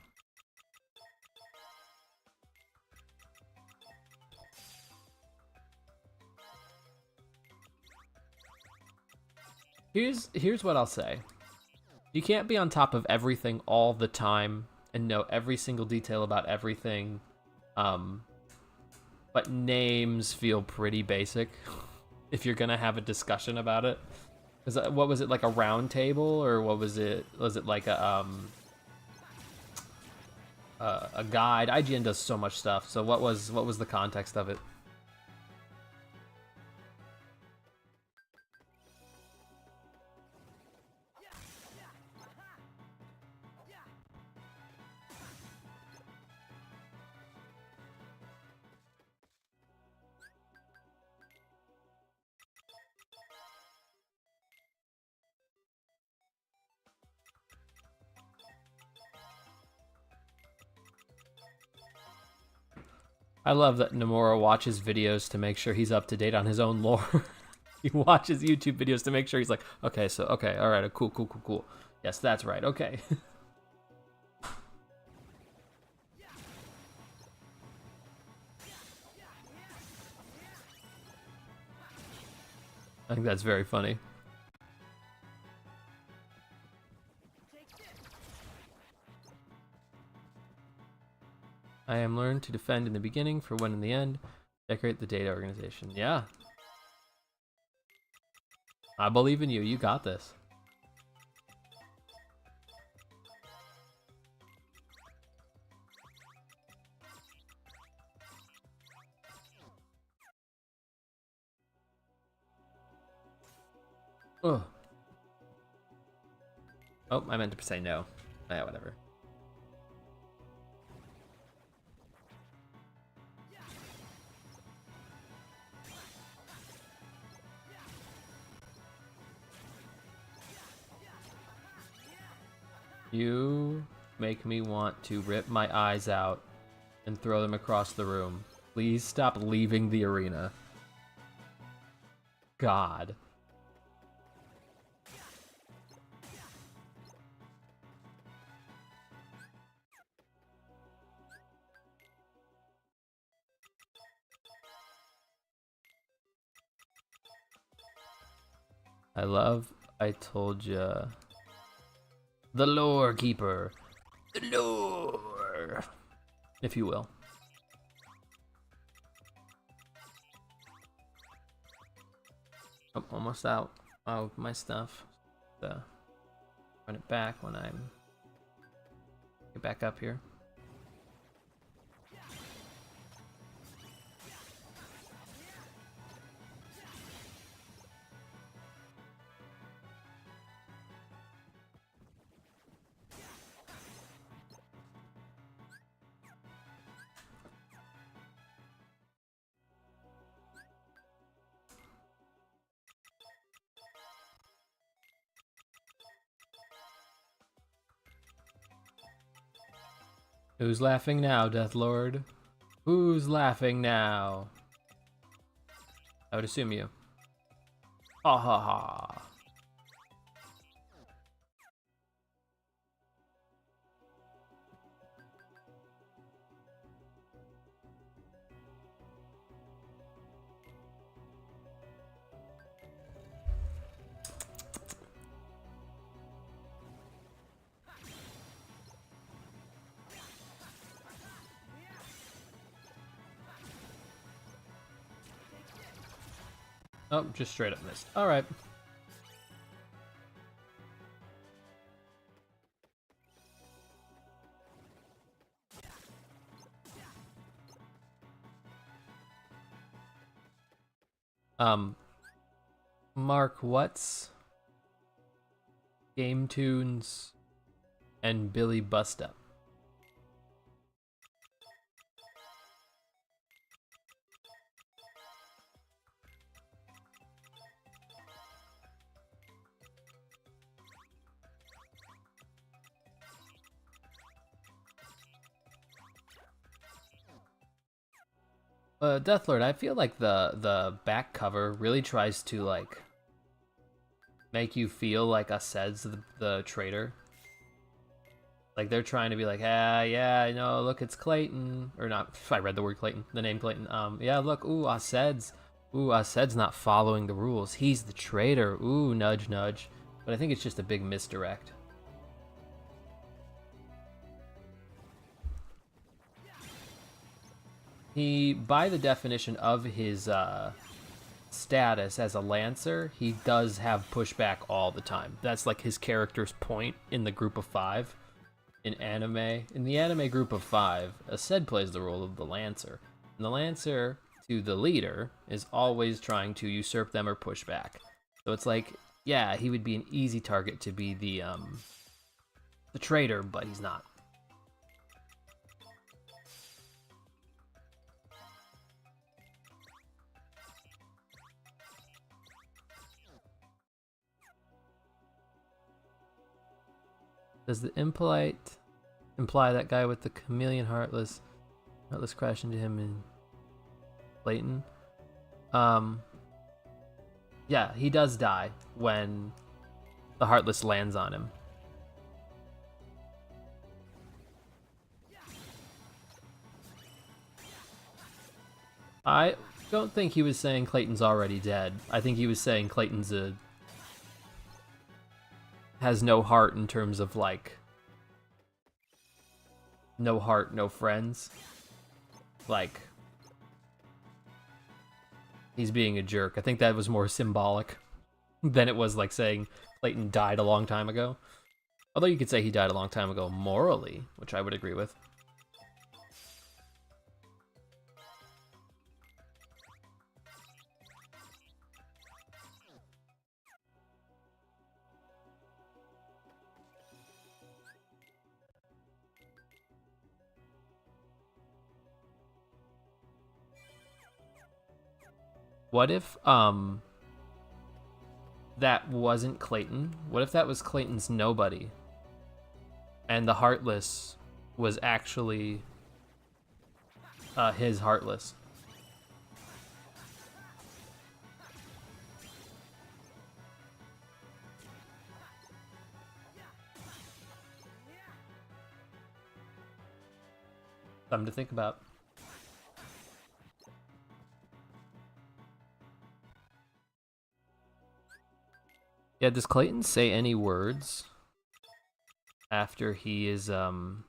Here's what I'll say. You can't be on top of everything all the time and know every single detail about everything. But names feel pretty basic if you're gonna have a discussion about it. What was it, like a round table, or what was it? Was it like a guide? IGN does so much stuff. So what was the context of it? I love that Nomura watches videos to make sure he's up to date on his own lore. He watches YouTube videos to make sure he's like, okay, all right, cool. Yes, that's right, okay. I think that's very funny. I am learned to defend in the beginning for win in the end. Decorate the data organization. Yeah. I believe in you. You got this. Ugh. Oh, I meant to say no. Yeah, whatever. You make me want to rip my eyes out and throw them across the room. Please stop leaving the arena. God. I told ya. The lore keeper. The lore. If you will. Oh, almost out of my stuff. Run it back when I'm get back up here. Who's laughing now, Deathlord? Who's laughing now? I would assume you. Ha ha ha. Oh, just straight up missed. All right. Mark, what's Game Tunes and Billy Bust Up? Deathlord, I feel like the back cover really tries to like make you feel like Ased's the traitor. Like they're trying to be like, yeah, I know, look, it's Clayton, or not. I read the word Clayton, the name Clayton. Yeah, look, Ased's not following the rules. He's the traitor. Ooh, nudge, nudge. But I think it's just a big misdirect. He, by the definition of his status as a Lancer, he does have pushback all the time. That's like his character's point in the group of 5 in anime. In the anime group of 5, Ased plays the role of the Lancer. And the Lancer, to the leader, is always trying to usurp them or push back. So it's like, yeah, he would be an easy target to be the traitor, but he's not. Does the impolite imply that guy with the chameleon heartless crash into him in Clayton? Yeah, he does die when the heartless lands on him. I don't think he was saying Clayton's already dead. I think he was saying Clayton's has no heart in terms of like no heart, no friends. Like he's being a jerk. I think that was more symbolic than it was like saying Clayton died a long time ago. Although you could say he died a long time ago morally, which I would agree with. What if that wasn't Clayton? What if that was Clayton's nobody? And the Heartless was actually his Heartless. Something to think about. Yeah, does Clayton say any words after he is after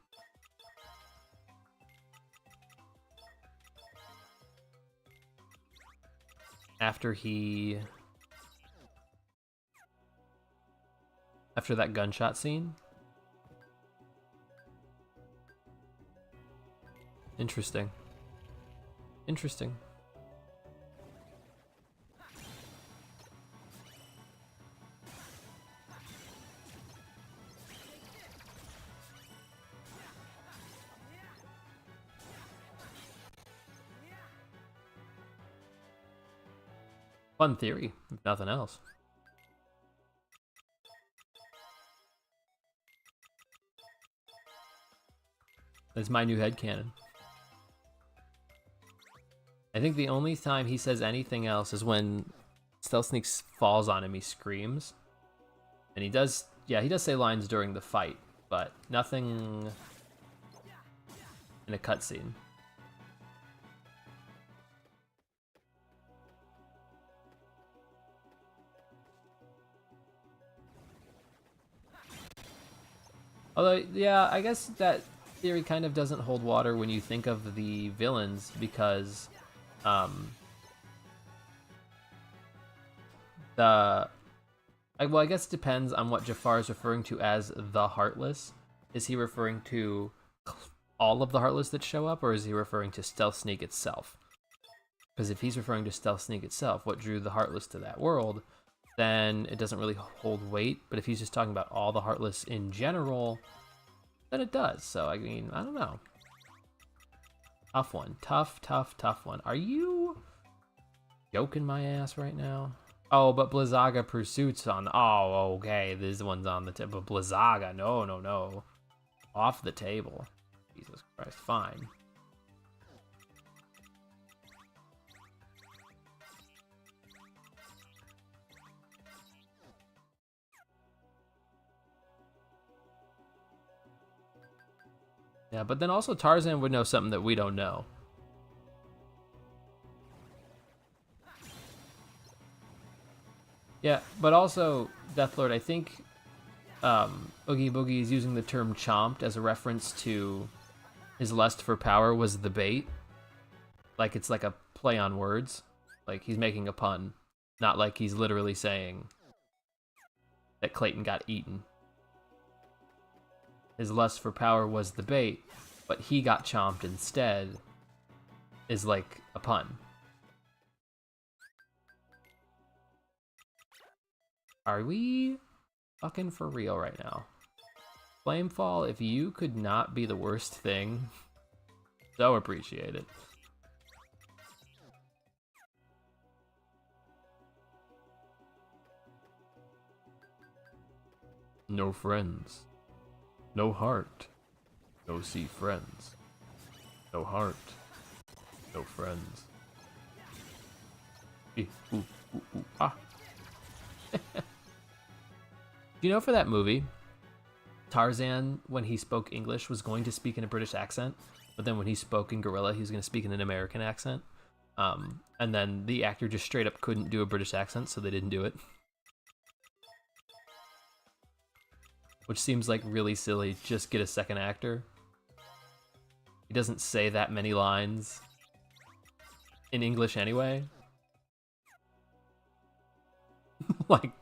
that gunshot scene? Interesting. Interesting. Fun theory, if nothing else. That's my new headcanon. I think the only time he says anything else is when Stealth Sneak falls on him, he screams. And he does say lines during the fight, but nothing in a cutscene. Although, yeah, I guess that theory kind of doesn't hold water when you think of the villains, because Well, I guess it depends on what Jafar is referring to as the Heartless. Is he referring to all of the Heartless that show up, or is he referring to Stealth Sneak itself? Because if he's referring to Stealth Sneak itself, what drew the Heartless to that world, then it doesn't really hold weight. But if he's just talking about all the Heartless in general, then it does. So, I mean, I don't know. Tough one. Tough one. Are you joking my ass right now? Oh, but Blizzaga Pursuit's on. Oh, okay. This one's on the tip of Blizzaga. No. Off the table. Jesus Christ. Fine. Yeah, but then also Tarzan would know something that we don't know. Yeah, but also, Deathlord, I think Oogie Boogie is using the term chomped as a reference to his lust for power was the bait. Like, it's like a play on words. Like, he's making a pun. Not like he's literally saying that Clayton got eaten. His lust for power was the bait, but he got chomped instead is like a pun. Are we fucking for real right now? Flamefall, if you could not be the worst thing, so appreciate it. No friends. No heart. No see friends. No heart. No friends. Ah. Do you know for that movie, Tarzan, when he spoke English, was going to speak in a British accent, but then when he spoke in Gorilla, he was going to speak in an American accent. And then the actor just straight up couldn't do a British accent, so they didn't do it. Which seems like really silly. Just get a second actor. He doesn't say that many lines in English anyway. Like,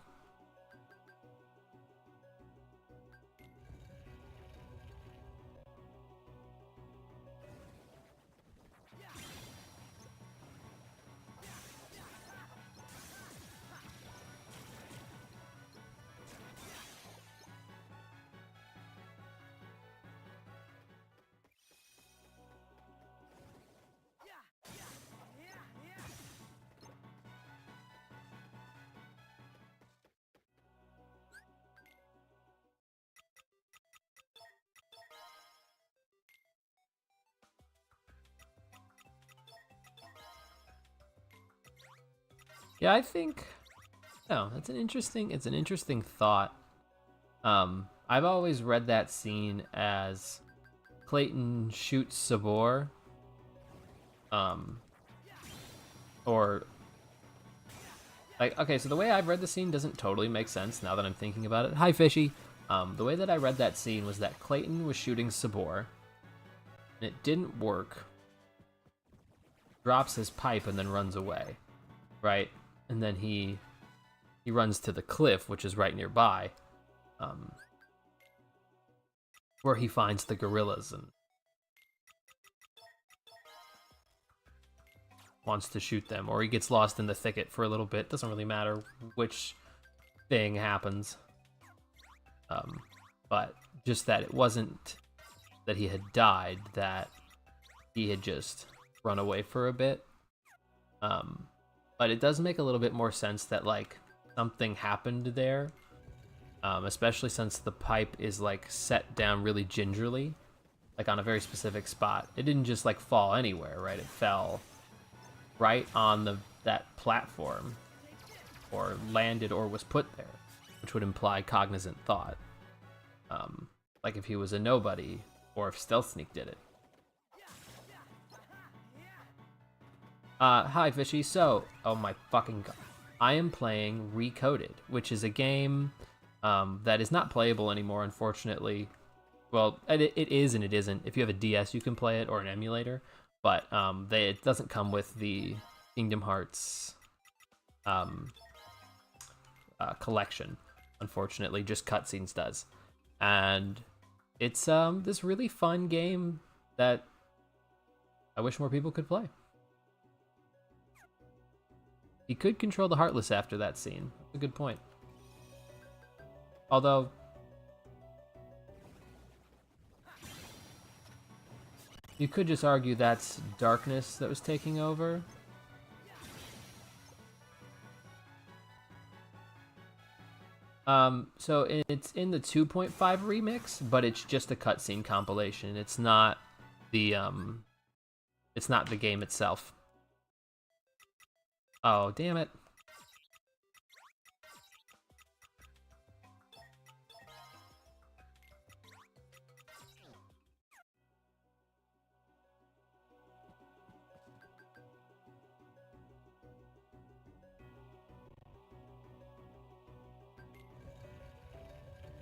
yeah, I think, no, it's an interesting thought. I've always read that scene as Clayton shoots Sabor, or like, okay, so the way I've read the scene doesn't totally make sense now that I'm thinking about it. Hi, Fishy. The way that I read that scene was that Clayton was shooting Sabor, and it didn't work. Drops his pipe and then runs away, right? And then he runs to the cliff, which is right nearby, where he finds the gorillas and wants to shoot them, or he gets lost in the thicket for a little bit. Doesn't really matter which thing happens. But just that it wasn't that he had died, that he had just run away for a bit. But it does make a little bit more sense that, like, something happened there, especially since the pipe is, like, set down really gingerly, like, on a very specific spot. It didn't just, like, fall anywhere, right? It fell right on that platform, or landed or was put there, which would imply cognizant thought. Like if he was a nobody, or if Stealth Sneak did it. Hi, Fishy. So, oh my fucking god. I am playing Recoded, which is a game that is not playable anymore, unfortunately. Well, it is and it isn't. If you have a DS, you can play it, or an emulator. But it doesn't come with the Kingdom Hearts collection. Unfortunately, just cutscenes does. And it's this really fun game that I wish more people could play. He could control the Heartless after that scene. That's a good point. Although, you could just argue that's darkness that was taking over. So it's in the 2.5 remix, but it's just a cutscene compilation. It's not the game itself. Oh, damn it.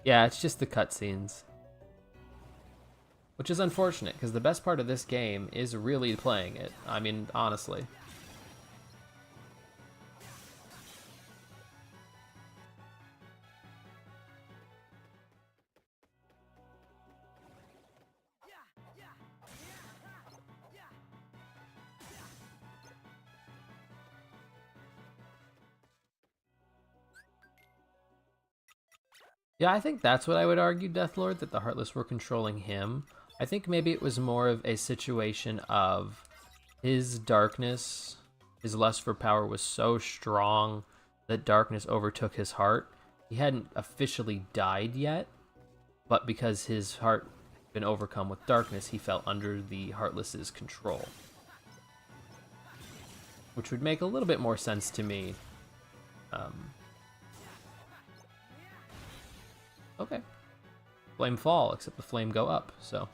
Yeah, it's just the cutscenes. Which is unfortunate, because the best part of this game is really playing it. I mean, honestly. Yeah, I think that's what I would argue, Deathlord, that the Heartless were controlling him. I think maybe it was more of a situation of his darkness, his lust for power was so strong that darkness overtook his heart. He hadn't officially died yet, but because his heart had been overcome with darkness, he fell under the Heartless's control. Which would make a little bit more sense to me. Okay. Flame fall, except the flame go up, so.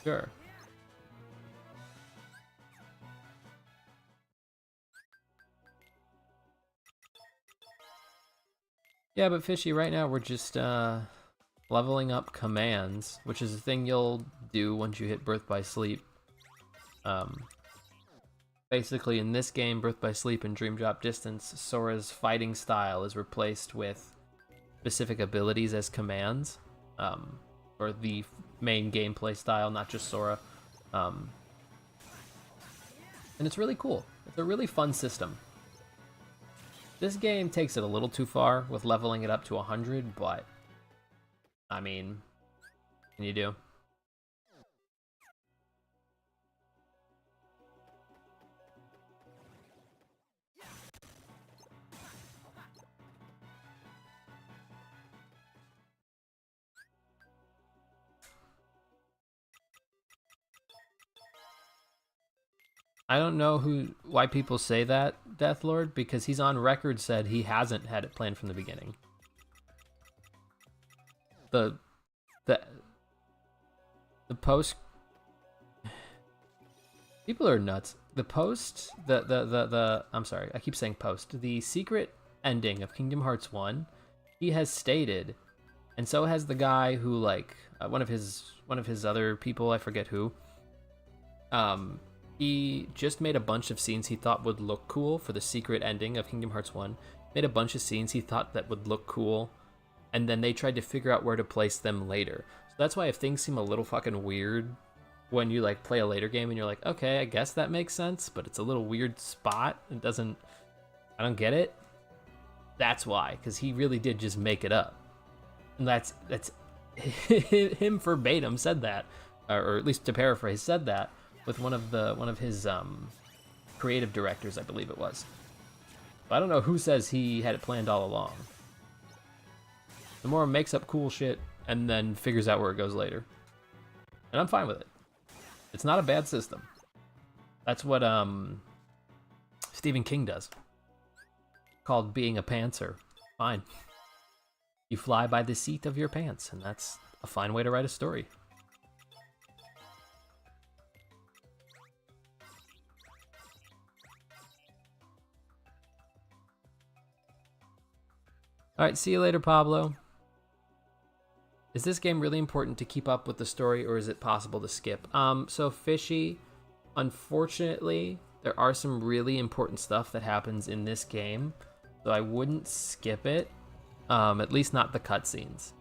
Sure. Yeah, but Fishy, right now we're just leveling up commands, which is a thing you'll do once you hit Birth by Sleep. Basically, in this game, Birth by Sleep and Dream Drop Distance, Sora's fighting style is replaced with specific abilities as commands, or the main gameplay style, not just Sora. And it's really cool. It's a really fun system. This game takes it a little too far with leveling it up to 100, but I mean, what can you do? I don't know why people say that, Deathlord, because he's on record said he hasn't had it planned from the beginning. The post, people are nuts. The post, I'm sorry, I keep saying post. The secret ending of Kingdom Hearts 1, he has stated, and so has the guy who, like, one of his other people, I forget who. He just made a bunch of scenes he thought would look cool for the secret ending of Kingdom Hearts 1. Made a bunch of scenes he thought that would look cool, and then they tried to figure out where to place them later. So that's why if things seem a little fucking weird when you, like, play a later game and you're like, okay, I guess that makes sense, but it's a little weird spot. I don't get it. That's why, because he really did just make it up. And that's him verbatim said that, or at least to paraphrase, said that with one of his creative directors, I believe it was. But I don't know who says he had it planned all along. Nomura makes up cool shit and then figures out where it goes later. And I'm fine with it. It's not a bad system. That's what Stephen King does. Called being a pantser. Fine. You fly by the seat of your pants, and that's a fine way to write a story. Alright, see you later, Pablo. Is this game really important to keep up with the story, or is it possible to skip? So Fishy, unfortunately, there are some really important stuff that happens in this game so I wouldn't skip it. At least not the cutscenes.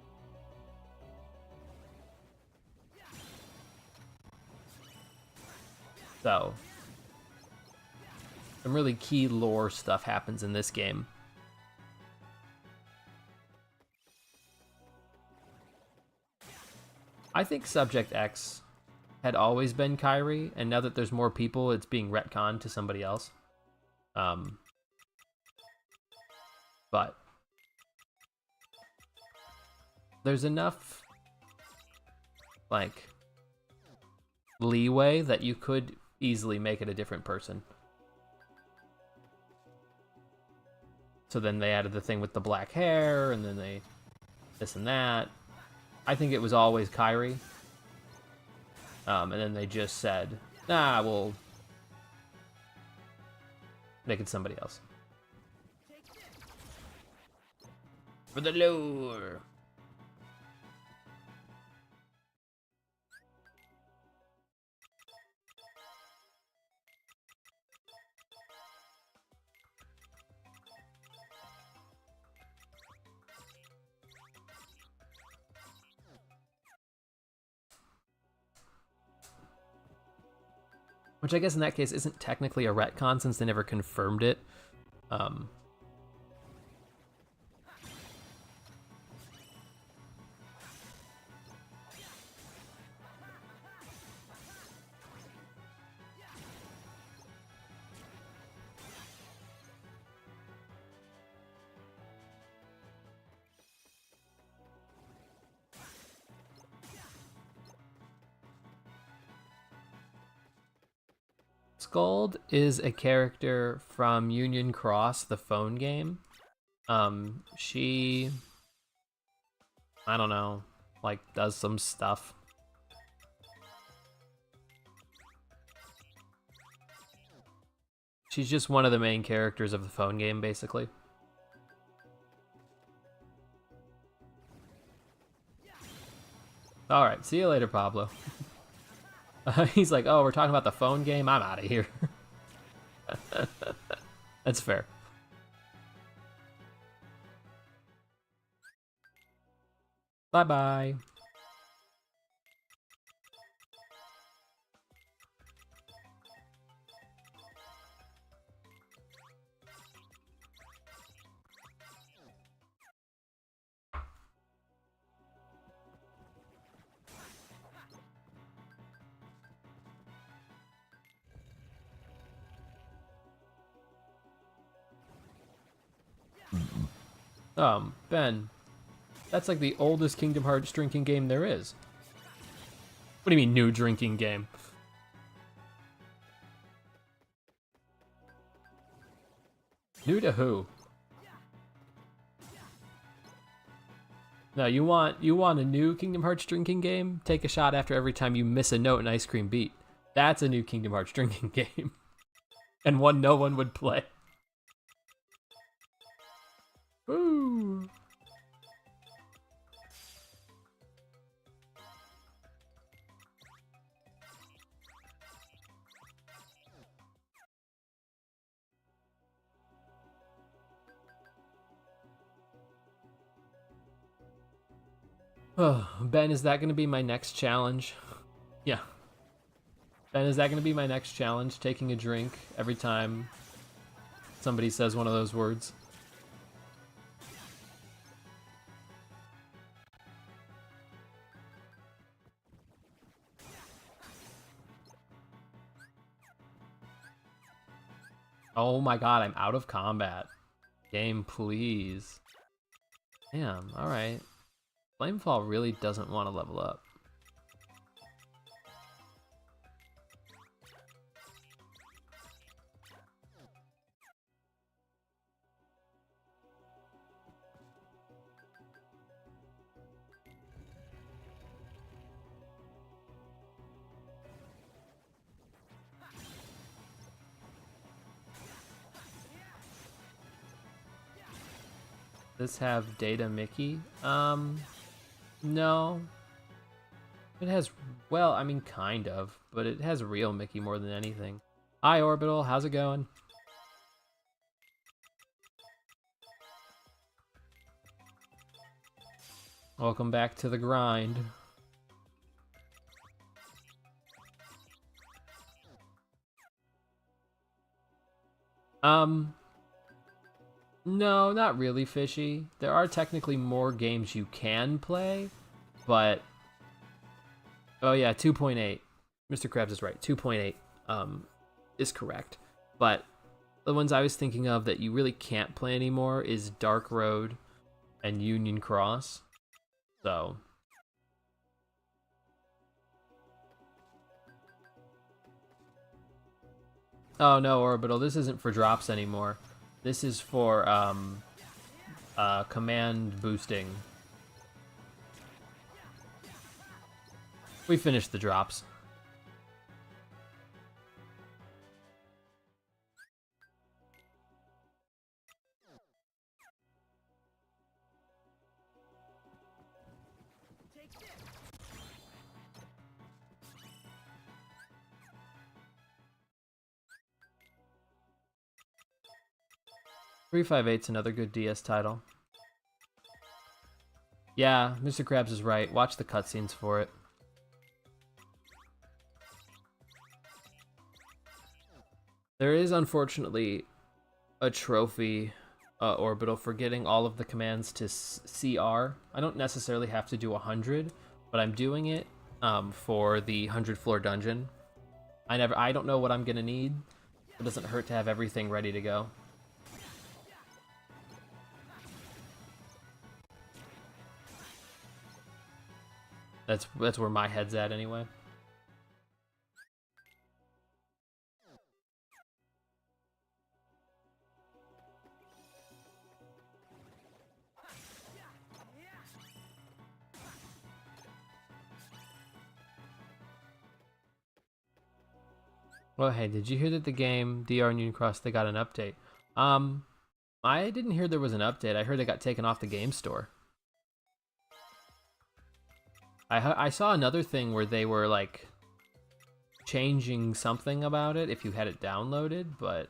So, some really key lore stuff happens in this game. I think Subject X had always been Kyrie, and now that there's more people, it's being retconned to somebody else. But there's enough, like, leeway that you could easily make it a different person. So then they added the thing with the black hair, and then they this and that. I think it was always Kyrie. And then they just said, nah, we'll make it somebody else. For the lure. Which I guess in that case isn't technically a retcon since they never confirmed it. Skuld is a character from Union Cross, the phone game. She, I don't know, like does some stuff. She's just one of the main characters of the phone game, basically. All right, see you later, Pablo. He's like, oh, we're talking about the phone game? I'm out of here. That's fair. Bye-bye. Ben, that's like the oldest Kingdom Hearts drinking game there is. What do you mean, new drinking game? New to who? No, you want a new Kingdom Hearts drinking game? Take a shot after every time you miss a note in Ice Cream Beat. That's a new Kingdom Hearts drinking game. And one no one would play. Woo! Oh, Ben, is that going to be my next challenge? Yeah. Ben, is that going to be my next challenge? Taking a drink every time somebody says one of those words? Oh my god, I'm out of combat. Game, please. Damn, alright. Flamefall really doesn't want to level up. Does this have Data Mickey? No. It has, well, I mean, kind of, but it has real Mickey more than anything. Hi, Orbital, how's it going? Welcome back to the grind. No, not really, Fishy. There are technically more games you can play, but... Oh yeah, 2.8. Mr. Krabs is right. 2.8 is correct. But the ones I was thinking of that you really can't play anymore is Dark Road and Union Cross. So... Oh no, Orbital, this isn't for drops anymore. This is for command boosting. We finished the drops. .358's another good DS title. Yeah, Mr. Krabs is right. Watch the cutscenes for it. There is, unfortunately, a trophy, Orbital, for getting all of the commands to CR. I don't necessarily have to do 100, but I'm doing it for the 100 floor dungeon. I don't know what I'm gonna need. It doesn't hurt to have everything ready to go. That's where my head's at anyway. Well, hey, did you hear that the game DR Union Cross, they got an update? I didn't hear there was an update. I heard it got taken off the game store. I saw another thing where they were like changing something about it if you had it downloaded, but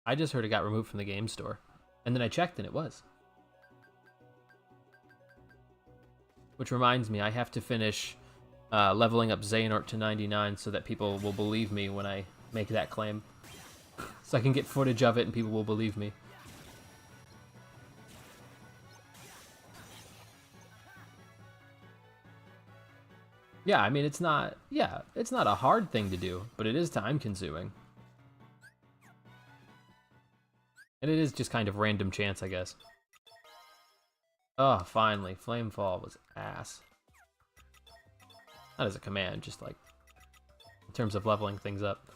I just heard it got removed from the game store. And then I checked and it was. Which reminds me, I have to finish leveling up Xehanort to 99 so that people will believe me when I make that claim. So I can get footage of it and people will believe me. Yeah, I mean, it's not a hard thing to do, but it is time consuming. And it is just kind of random chance, I guess. Oh, finally, Flamefall was ass. Not as a command, just like in terms of leveling things up.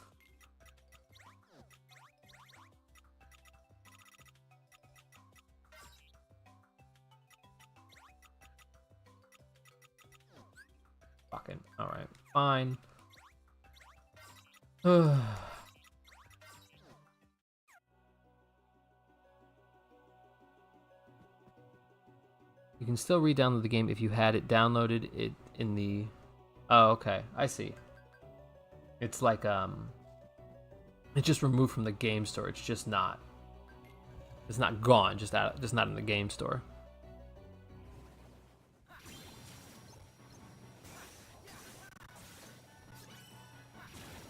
Fucking, alright, fine. You can still re-download the game if you had it downloaded it in the... Oh, okay, I see. It's like, it's just removed from the game store. It's just not... It's not gone, just not in the game store.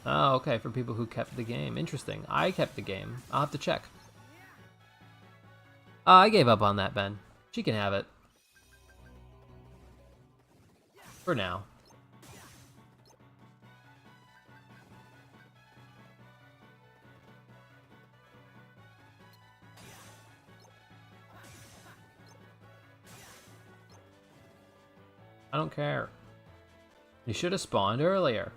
Oh, okay, for people who kept the game. Interesting. I kept the game. I'll have to check. I gave up on that, Ben. She can have it. For now. I don't care. You should have spawned earlier.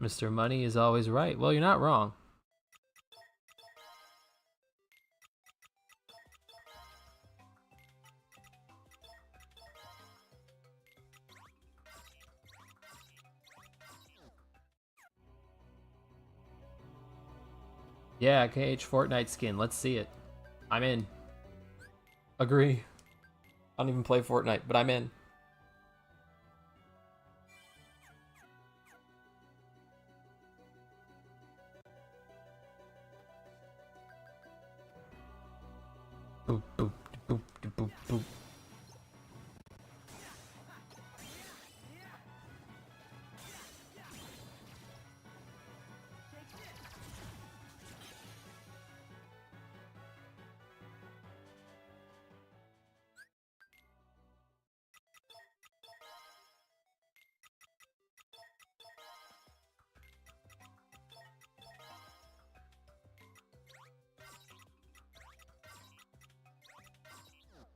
Mr. Money is always right. Well, you're not wrong. Yeah, KH Fortnite skin. Let's see it. I'm in. Agree. I don't even play Fortnite, but I'm in.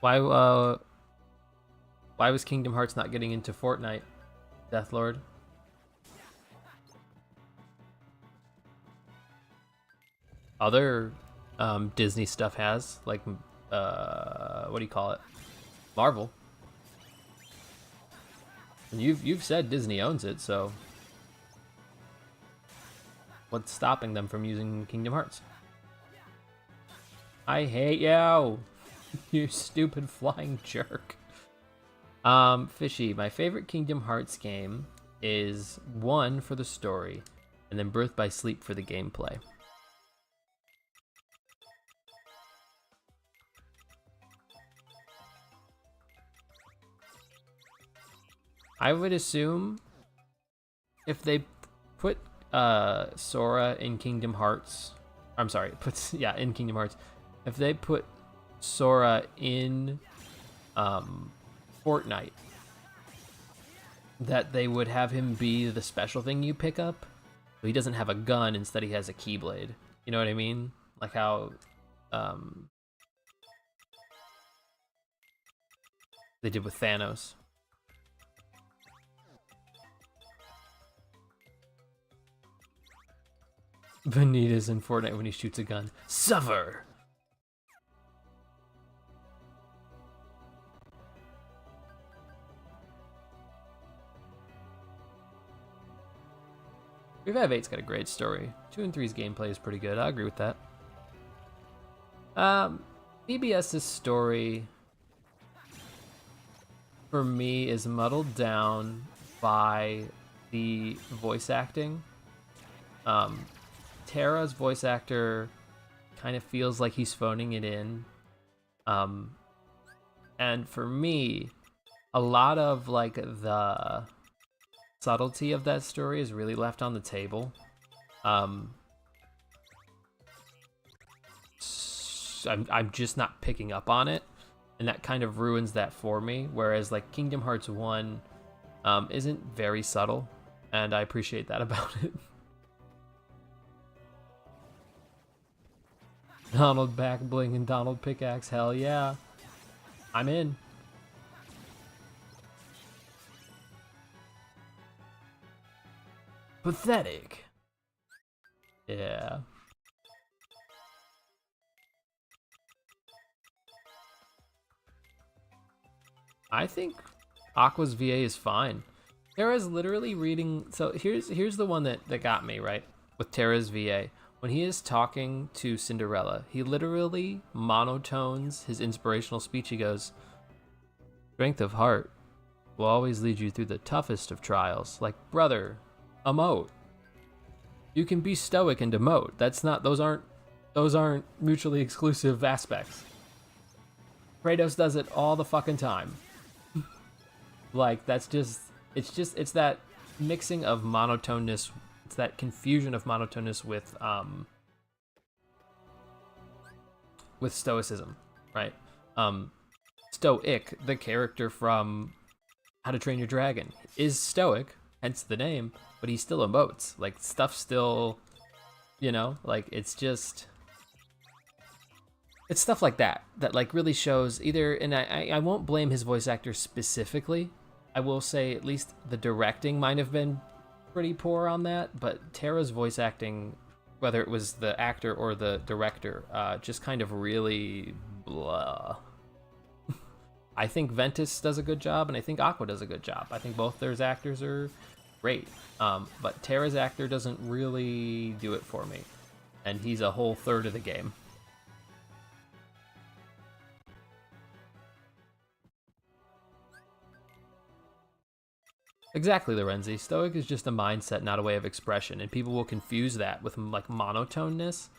Why was Kingdom Hearts not getting into Fortnite, Deathlord? Other Disney stuff has, like, what do you call it? Marvel. And you've said Disney owns it, so what's stopping them from using Kingdom Hearts? I hate you, you stupid flying jerk. Fishy, my favorite Kingdom Hearts game is 1 for the story, and then Birth by Sleep for the gameplay. I would assume if they put Sora in Kingdom Hearts, I'm sorry, in Kingdom Hearts, if they put Sora in Fortnite, that they would have him be the special thing you pick up. So he doesn't have a gun, instead he has a Keyblade. You know what I mean? Like how they did with Thanos. Vanitas in Fortnite when he shoots a gun. Suffer! Revive 8's got a great story. 2 and 3's gameplay is pretty good. I agree with that. BBS's story, for me, is muddled down by the voice acting. Terra's voice actor kind of feels like he's phoning it in. And for me, a lot of like the subtlety of that story is really left on the table. I'm just not picking up on it, and that kind of ruins that for me. Whereas like Kingdom Hearts 1 isn't very subtle, and I appreciate that about it. Donald back bling and Donald pickaxe, hell yeah. I'm in. Pathetic. Yeah. I think Aqua's VA is fine. Terra's literally reading. So here's the one that got me, right? With Terra's VA. When he is talking to Cinderella, he literally monotones his inspirational speech. He goes, "Strength of heart will always lead you through the toughest of trials. Like, brother, emote. You can be stoic and demote. Those aren't mutually exclusive aspects. Kratos does it all the fucking time." Like, it's that mixing of monotoneness. It's that confusion of monotoneness with stoicism, right? Stoic, the character from How to Train Your Dragon, is stoic, hence the name, but he still emotes. Like, stuff still, like, it's stuff like that like really shows either, and I won't blame his voice actor specifically. I will say at least the directing might have been pretty poor on that, but Terra's voice acting, whether it was the actor or the director, just kind of really blah. I think Ventus does a good job, and I think Aqua does a good job. I think both their actors are great, but Terra's actor doesn't really do it for me, and he's a whole third of the game. Exactly, Lorenzi. Stoic is just a mindset, not a way of expression, and people will confuse that with like monotoneness.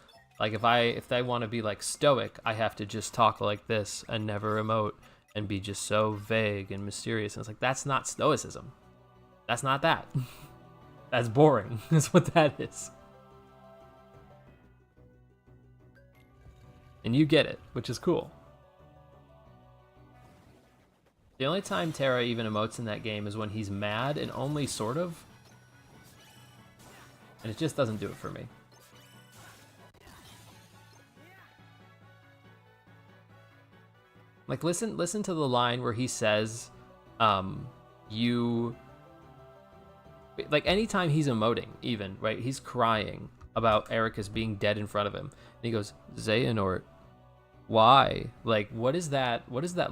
Like if they want to be like stoic, I have to just talk like this and never emote and be just so vague and mysterious. And it's like, that's not stoicism. That's not that. That's boring. That's what that is. And you get it, which is cool. The only time Terra even emotes in that game is when he's mad, and only sort of. And it just doesn't do it for me. Like, listen to the line where he says, you... Like, anytime he's emoting, even, right? He's crying about Ericus being dead in front of him. And he goes, Xehanort, why? Like, what is that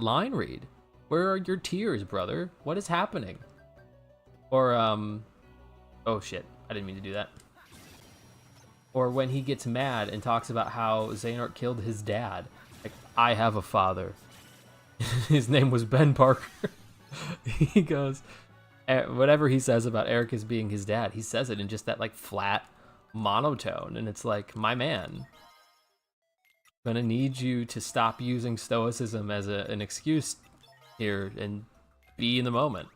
line read? Where are your tears, brother? What is happening? Or, oh shit, I didn't mean to do that. Or when he gets mad and talks about how Xehanort killed his dad. Like, I have a father. His name was Ben Parker. He goes, whatever he says about Ericus being his dad, he says it in just that, like, flat monotone. And it's like, my man, gonna need you to stop using stoicism as an excuse here and be in the moment.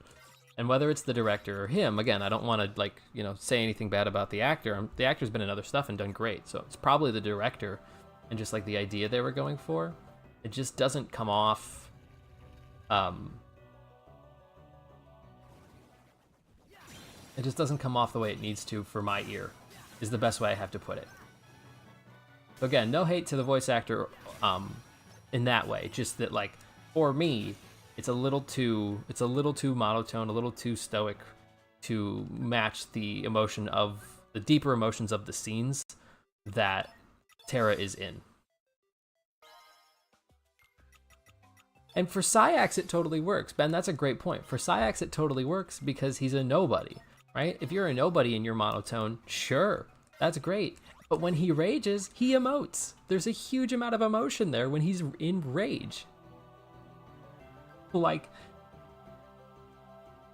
And whether it's the director or him, again, I don't want to, like, you know, say anything bad about the actor. The actor's been in other stuff and done great, so it's probably the director and just, like, the idea they were going for. It just doesn't come off, it just doesn't come off the way it needs to for my ear, is the best way I have to put it. So again, no hate to the voice actor in that way, just that, like, for me, it's a little too monotone, a little too stoic to match the deeper emotions of the scenes that Terra is in. And for Syax, it totally works. Ben, that's a great point. For Syax, it totally works because he's a nobody, right? If you're a nobody and you're monotone, sure, that's great. But when he rages, he emotes. There's a huge amount of emotion there when he's in rage. Like,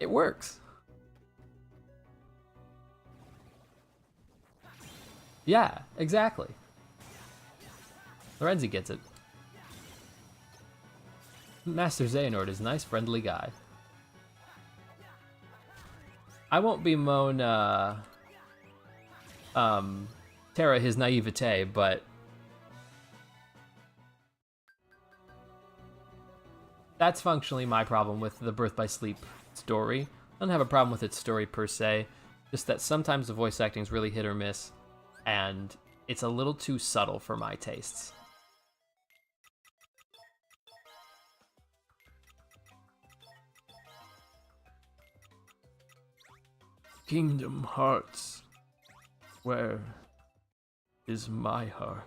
it works. Yeah, exactly. Lorenzi gets it. Master Xehanort is a nice, friendly guy. I won't bemoan Terra his naivete, but that's functionally my problem with the Birth by Sleep story. I don't have a problem with its story per se, just that sometimes the voice acting is really hit or miss, and it's a little too subtle for my tastes. Kingdom Hearts. Where is my heart?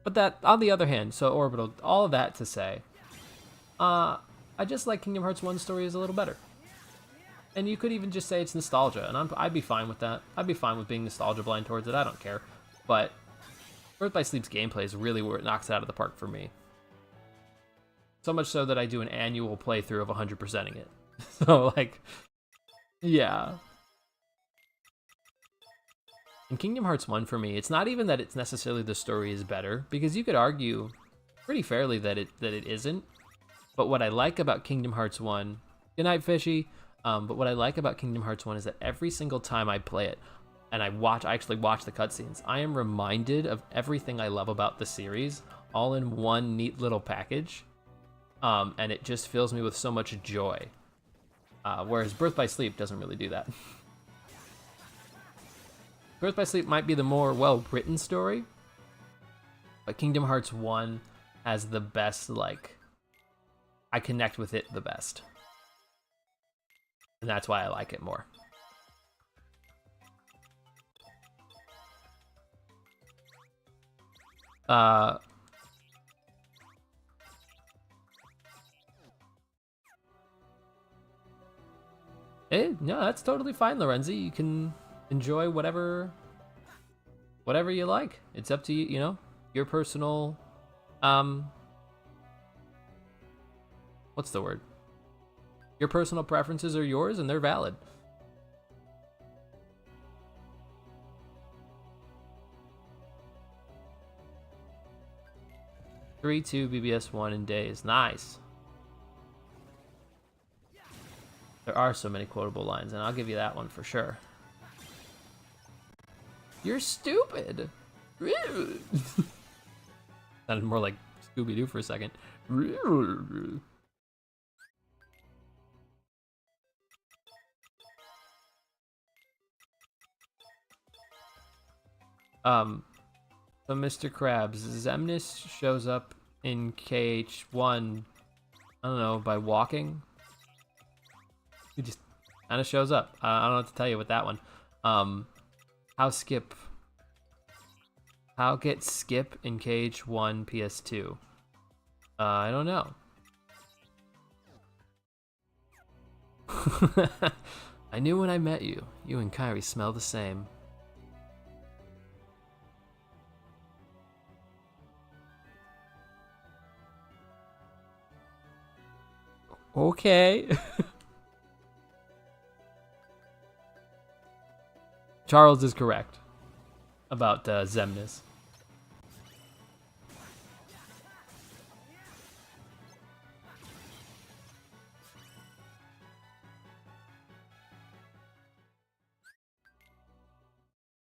But that, on the other hand, so Orbital, all of that to say, I just like Kingdom Hearts 1 story is a little better. And you could even just say it's nostalgia, and I'd be fine with that. I'd be fine with being nostalgia blind towards it, I don't care. But Birth by Sleep's gameplay is really where it knocks it out of the park for me. So much so that I do an annual playthrough of 100%ing it. So, like, yeah. In Kingdom Hearts 1 for me, it's not even that it's necessarily the story is better, because you could argue pretty fairly that it isn't. But what I like about Kingdom Hearts 1, good night, Fishy. But what I like about Kingdom Hearts 1 is that every single time I play it, and I actually watch the cutscenes, I am reminded of everything I love about the series, all in one neat little package. And it just fills me with so much joy. Whereas Birth by Sleep doesn't really do that. Birth by Sleep might be the more well-written story, but Kingdom Hearts 1 has the best, like, I connect with it the best. And that's why I like it more. No, that's totally fine, Lorenzi. You can enjoy whatever you like. It's up to you, you know, your personal, what's the word? Your personal preferences are yours, and they're valid. (3-2) BBS1 in days. Nice. There are so many quotable lines, and I'll give you that one for sure. You're stupid. Sounded more like Scooby-Doo for a second. So Mr. Krabs, Xemnas shows up in KH1, I don't know, by walking? He just kind of shows up. I don't know what to tell you with that one. How get Skip in KH1 PS2? I don't know. I knew when I met you. You and Kyrie smell the same. Okay. Charles is correct about Xemnas.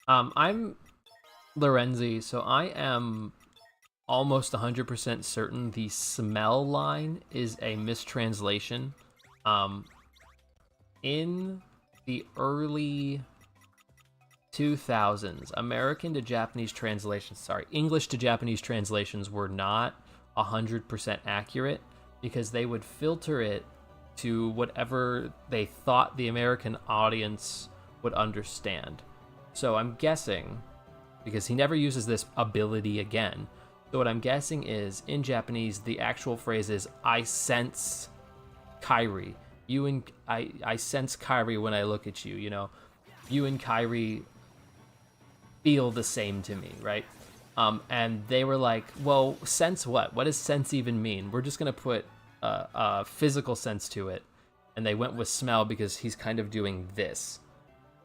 I'm Lorenzi, so I am almost 100% certain the smell line is a mistranslation. In the early 2000s, English to Japanese translations were not 100% accurate because they would filter it to whatever they thought the American audience would understand. So I'm guessing, because he never uses this ability again, so what I'm guessing is, in Japanese, the actual phrase is, I sense Kyrie. I sense Kyrie when I look at you, you know? You and Kyrie feel the same to me, right? And they were like, well, sense what? What does sense even mean? We're just going to put a physical sense to it. And they went with smell because he's kind of doing this.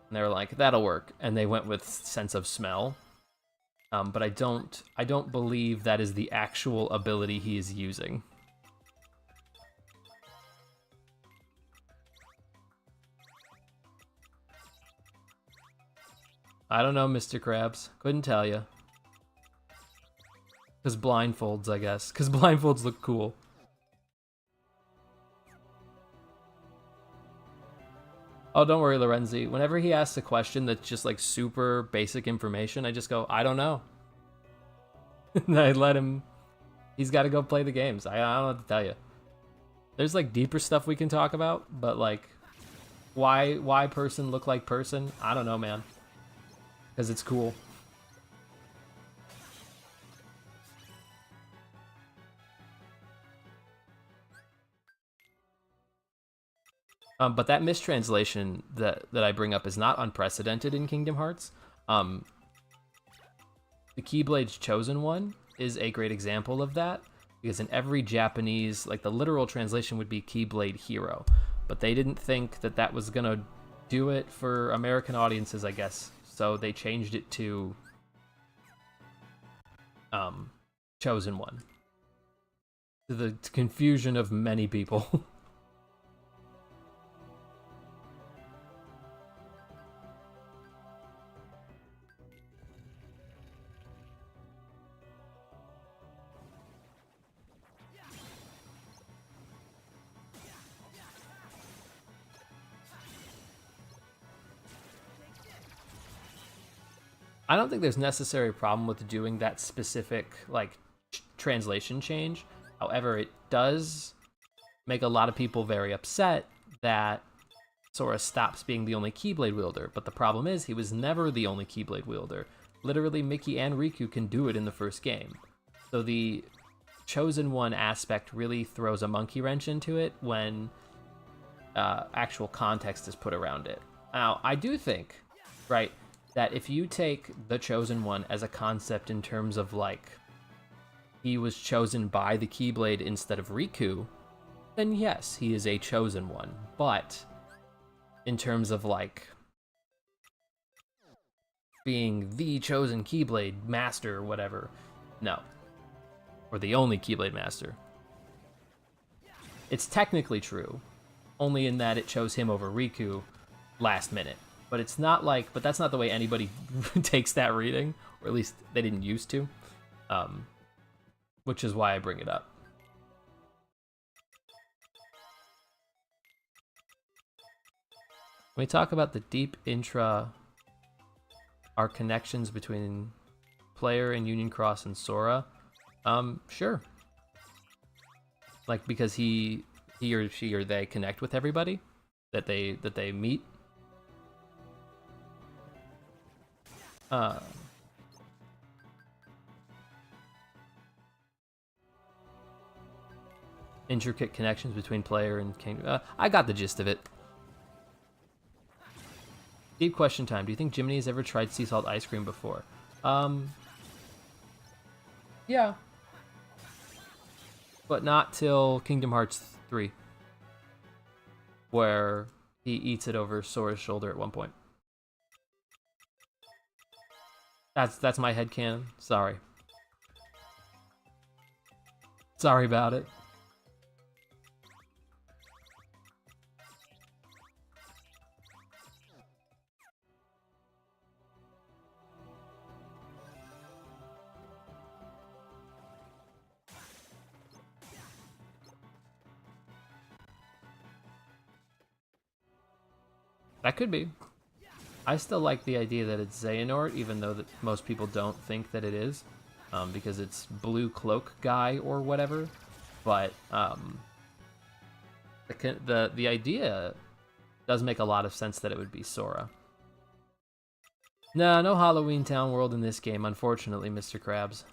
And they were like, that'll work. And they went with sense of smell. But I don't believe that is the actual ability he is using. I don't know, Mr. Krabs. Couldn't tell you. Because blindfolds, I guess. Because blindfolds look cool. Oh, don't worry, Lorenzi. Whenever he asks a question that's just like super basic information, I just go, I don't know. And I let him. He's got to go play the games. I don't know what to tell you. There's like deeper stuff we can talk about, but like, why person look like person? I don't know, man. Because it's cool. But that mistranslation that I bring up is not unprecedented in Kingdom Hearts. The Keyblade's Chosen One is a great example of that, because in every Japanese, like the literal translation would be Keyblade Hero, but they didn't think that that was gonna do it for American audiences, I guess. So they changed it to Chosen One, to the confusion of many people. I don't think there's necessary problem with doing that specific like translation change. However, it does make a lot of people very upset that Sora stops being the only Keyblade wielder. But the problem is he was never the only Keyblade wielder. Literally, Mickey and Riku can do it in the first game. So the Chosen One aspect really throws a monkey wrench into it when actual context is put around it. Now, I do think, right, that if you take the Chosen One as a concept in terms of like he was chosen by the Keyblade instead of Riku, then yes, he is a Chosen One. But in terms of like being the chosen Keyblade master or whatever, no. Or the only Keyblade master. It's technically true, only in that it chose him over Riku last minute. But it's not like, but that's not the way anybody takes that reading, or at least they didn't used to, which is why I bring it up. When we talk about the deep intra, our connections between player in Union Cross and Sora, sure. Like, because he or she or they connect with everybody that they meet. Intricate connections between player and king. I got the gist of it. Deep question time. Do you think Jiminy has ever tried sea salt ice cream before? Yeah. But not till Kingdom Hearts 3. Where he eats it over Sora's shoulder at one point. That's my headcanon. Sorry. Sorry about it. That could be. I still like the idea that it's Xehanort, even though that most people don't think that it is, because it's Blue Cloak guy or whatever. But the idea does make a lot of sense that it would be Sora. No Halloween Town world in this game, unfortunately, Mr. Krabs.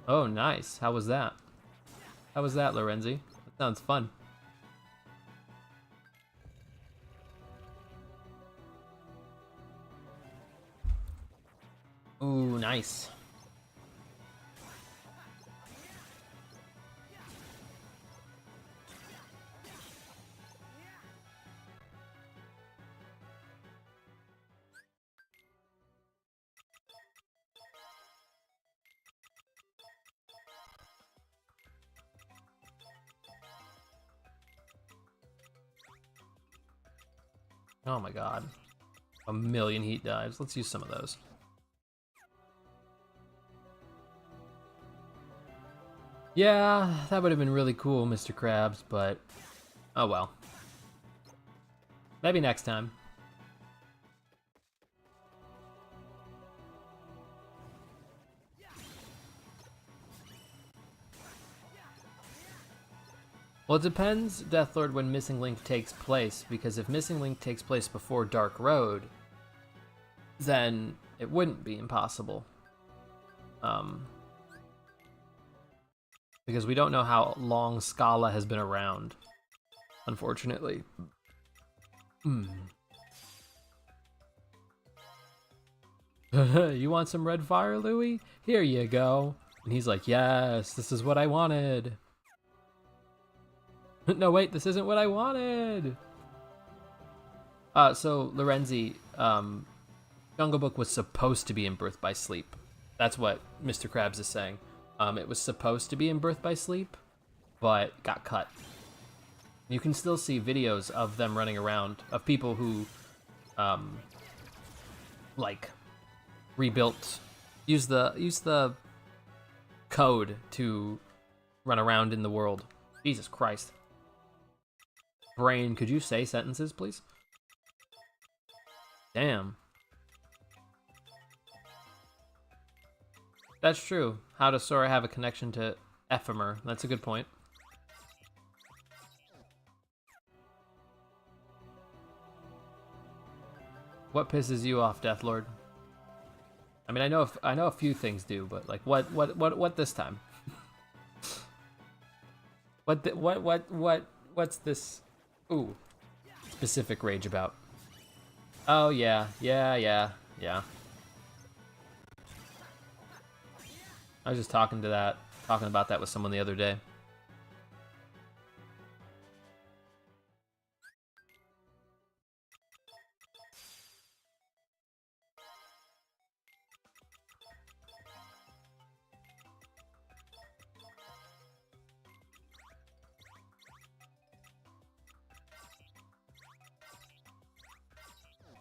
Oh, nice. How was that? How was that, Lorenzi? That sounds fun. Ooh, nice. Oh my god. A million heat dives. Let's use some of those. Yeah, that would have been really cool, Mr. Krabs, but oh well. Maybe next time. Well, it depends, Deathlord, when Missing Link takes place, because if Missing Link takes place before Dark Road, then it wouldn't be impossible. Because we don't know how long Scala has been around, unfortunately. You want some red fire, Louie? Here you go. And he's like, yes, this is what I wanted. No, wait, this isn't what I wanted. So Lorenzi, Jungle Book was supposed to be in Birth by Sleep. That's what Mr. Krabs is saying. It was supposed to be in Birth by Sleep, but got cut. You can still see videos of them running around, of people who, like, rebuilt, use the code to run around in the world. Jesus Christ. Brain, could you say sentences, please? Damn. That's true. How does Sora have a connection to Ephemer? That's a good point. What pisses you off, Deathlord? I mean, I know a few things do, but like, what this time? What's this? Ooh, specific rage about? Oh yeah. I was just talking about that with someone the other day.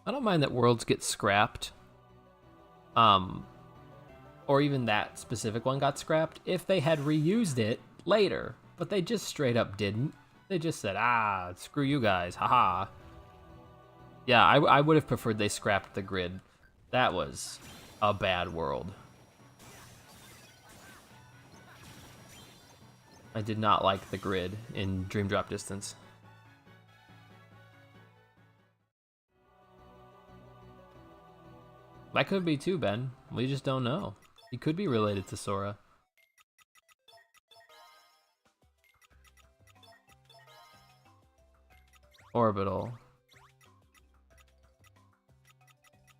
I don't mind that worlds get scrapped. or even that specific one got scrapped if they had reused it later. But they just straight up didn't. They just said, ah, screw you guys, haha. Yeah, I would have preferred they scrapped the grid. That was a bad world. I did not like the grid in Dream Drop Distance. That could be too, Ben. We just don't know. He could be related to Sora. Orbital.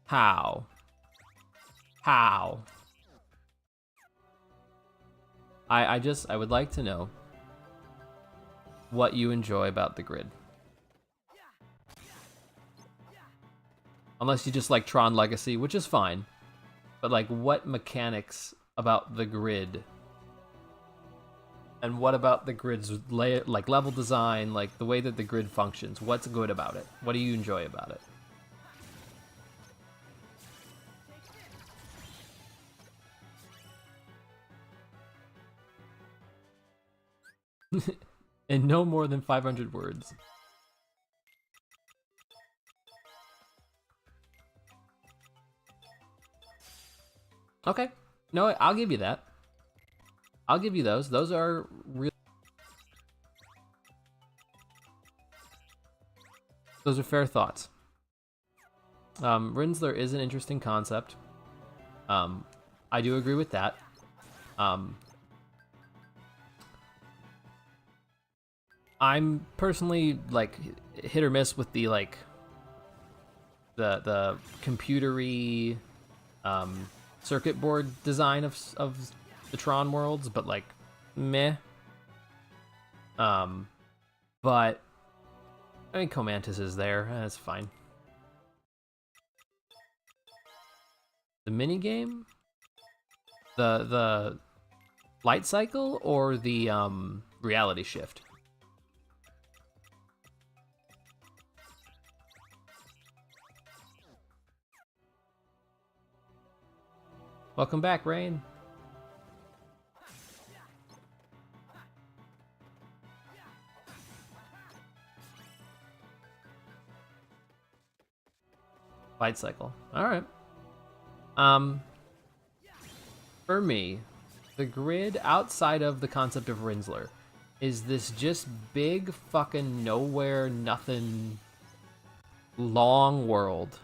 How? How? I would like to know what you enjoy about the grid. Unless you just like Tron Legacy, which is fine. But like, what mechanics about the grid? And what about the grid's like level design, like the way that the grid functions? What's good about it? What do you enjoy about it? In no more than 500 words. Okay. No, I'll give you that. I'll give you those. Those are real. Those are fair thoughts. Rinsler is an interesting concept. I do agree with that. I'm personally like hit or miss with the like the computery circuit board design of the Tron worlds, but like meh. But I mean, Comantus is there. That's fine. The minigame, the light cycle, or the reality shift. Welcome back, Rain. Light cycle. All right. For me, the grid outside of the concept of Rinsler is this just big fucking nowhere nothing long world.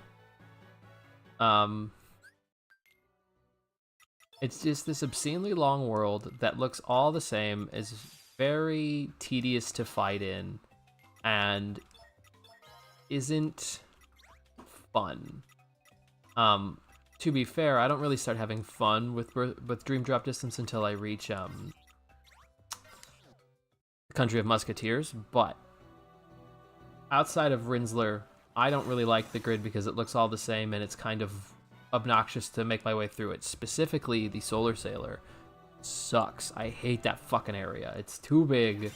It's just this obscenely long world that looks all the same, is very tedious to fight in, and isn't fun. To be fair, I don't really start having fun with Dream Drop Distance until I reach the Country of Musketeers, but outside of Rinsler, I don't really like the grid because it looks all the same and it's kind of obnoxious to make my way through it. Specifically, the Solar Sailor sucks. I hate that fucking area. It's too big,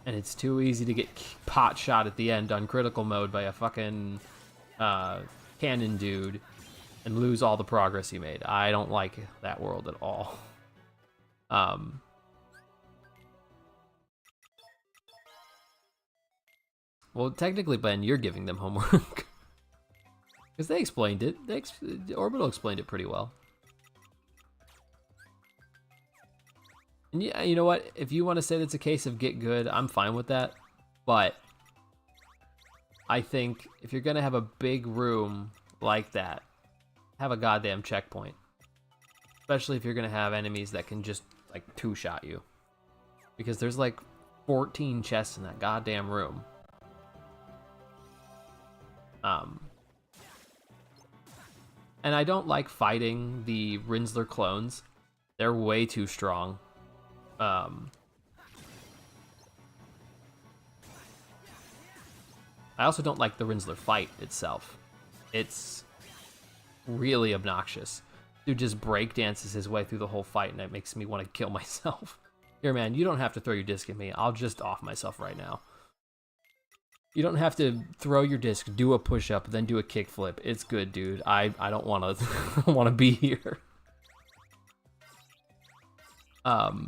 and it's too easy to get pot shot at the end on critical mode by a fucking cannon dude and lose all the progress you made. I don't like that world at all. Well, technically, Ben, you're giving them homework. Because they explained it. Orbital explained it pretty well. And yeah, you know what? If you want to say that's a case of get good, I'm fine with that. But I think if you're going to have a big room like that, have a goddamn checkpoint. Especially if you're going to have enemies that can just, like, two-shot you. Because there's, like, 14 chests in that goddamn room. And I don't like fighting the Rinsler clones. They're way too strong. I also don't like the Rinsler fight itself. It's really obnoxious. Dude just breakdances his way through the whole fight, and it makes me want to kill myself. Here, man, you don't have to throw your disc at me. I'll just off myself right now. You don't have to throw your disc, do a push-up, then do a kickflip. It's good, dude. I don't want to want to be here. But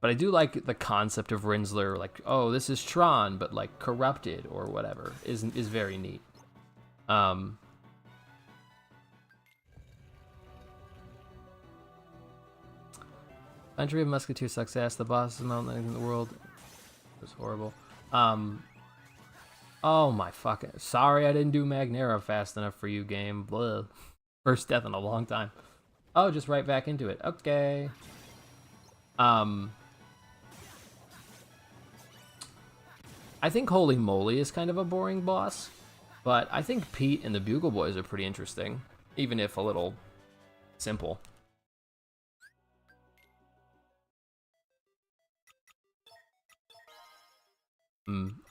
I do like the concept of Rinsler, like, oh, this is Tron, but like corrupted or whatever, is very neat. Country of Musketeer sucks ass. The boss is mountain in the world. It was horrible. Oh my fucking. Sorry, I didn't do Magnera fast enough for you, game. Blah. First death in a long time. Oh, just right back into it. Okay. I think Holy Moly is kind of a boring boss, but I think Pete and the Bugle Boys are pretty interesting, even if a little simple.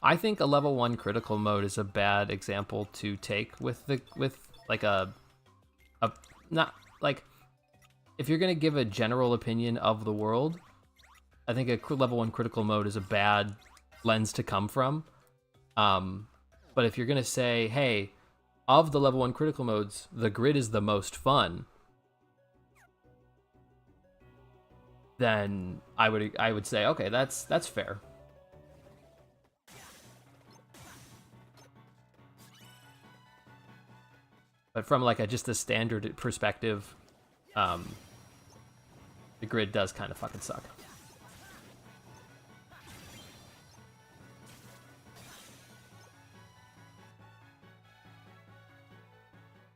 I think a level 1 critical mode is a bad example to take with like a not like if you're gonna give a general opinion of the world, I think a level 1 critical mode is a bad lens to come from. But if you're gonna say, hey, of the level 1 critical modes, the grid is the most fun, then I would say, okay, that's fair. But from like just a standard perspective, the grid does kind of fucking suck.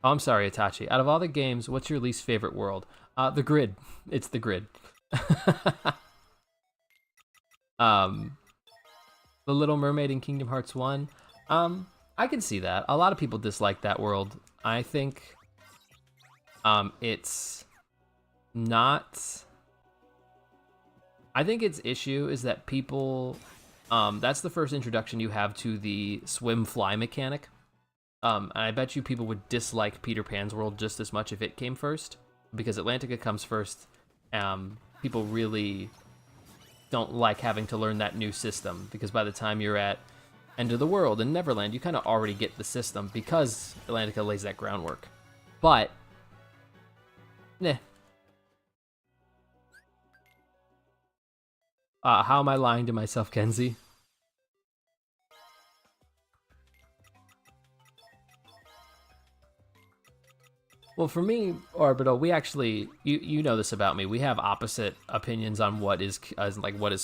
Oh, I'm sorry, Itachi. Out of all the games, what's your least favorite world? The grid. It's the grid. The Little Mermaid in Kingdom Hearts 1. I can see that. A lot of people dislike that world. I think it's not... I think its issue is that people... that's the first introduction you have to the swim-fly mechanic. And I bet you people would dislike Peter Pan's world just as much if it came first. Because Atlantica comes first. People really don't like having to learn that new system. Because by the time you're at End of the World and Neverland, you kind of already get the system because Atlantica lays that groundwork. But, nah. How am I lying to myself, Kenzie? Well, for me, Orbital, we actually, you know this about me. We have opposite opinions on what is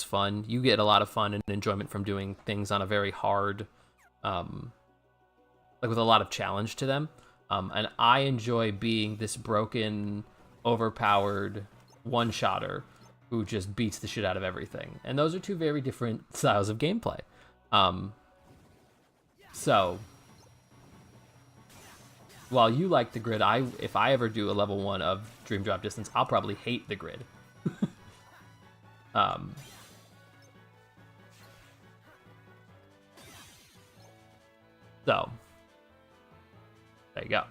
fun. You get a lot of fun and enjoyment from doing things on a very hard, like with a lot of challenge to them. And I enjoy being this broken, overpowered one-shotter who just beats the shit out of everything. And those are two very different styles of gameplay. So while you like the grid, if I ever do a level 1 of Dream Drop Distance, I'll probably hate the grid. So, there you go.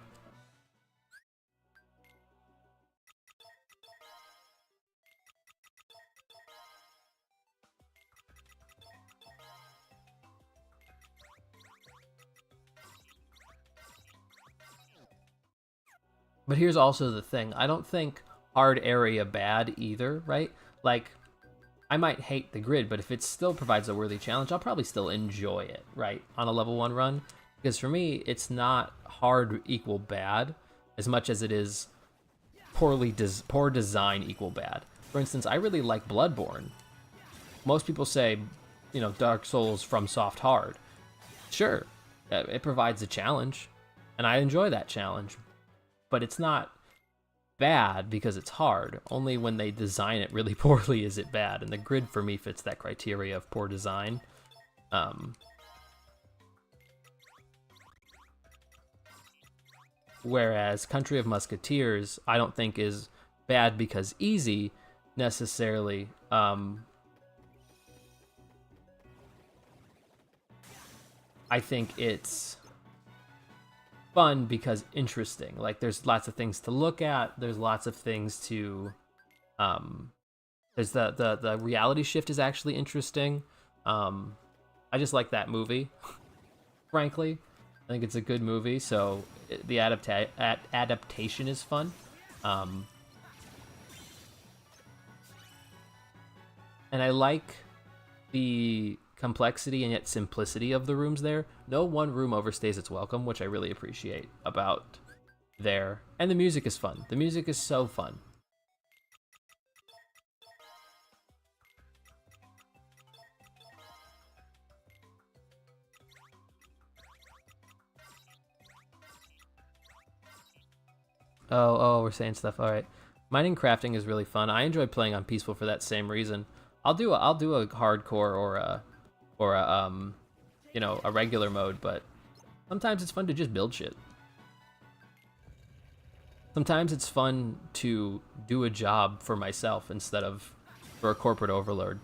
But here's also the thing. I don't think hard area bad either, right? Like, I might hate the grid, but if it still provides a worthy challenge, I'll probably still enjoy it, right? On a level 1 run. Because for me, it's not hard equal bad as much as it is poor design equal bad. For instance, I really like Bloodborne. Most people say, you know, Dark Souls from soft hard. Sure, it provides a challenge, and I enjoy that challenge. But it's not bad because it's hard. Only when they design it really poorly is it bad. And the grid for me fits that criteria of poor design. Whereas Country of Musketeers, I don't think is bad because easy, necessarily. I think it's fun because interesting. Like, there's lots of things to look at. There's lots of things to... there's the reality shift is actually interesting. I just like that movie, frankly. I think it's a good movie, so the adaptation is fun. and I like the complexity and yet simplicity of the rooms there. No one room overstays its welcome, which I really appreciate about there. And the music is fun. The music is so fun. Oh, we're saying stuff. All right. Mining crafting is really fun. I enjoy playing on peaceful for that same reason. I'll do a hardcore or a you know, a regular mode, but sometimes it's fun to just build shit. Sometimes it's fun to do a job for myself instead of for a corporate overlord.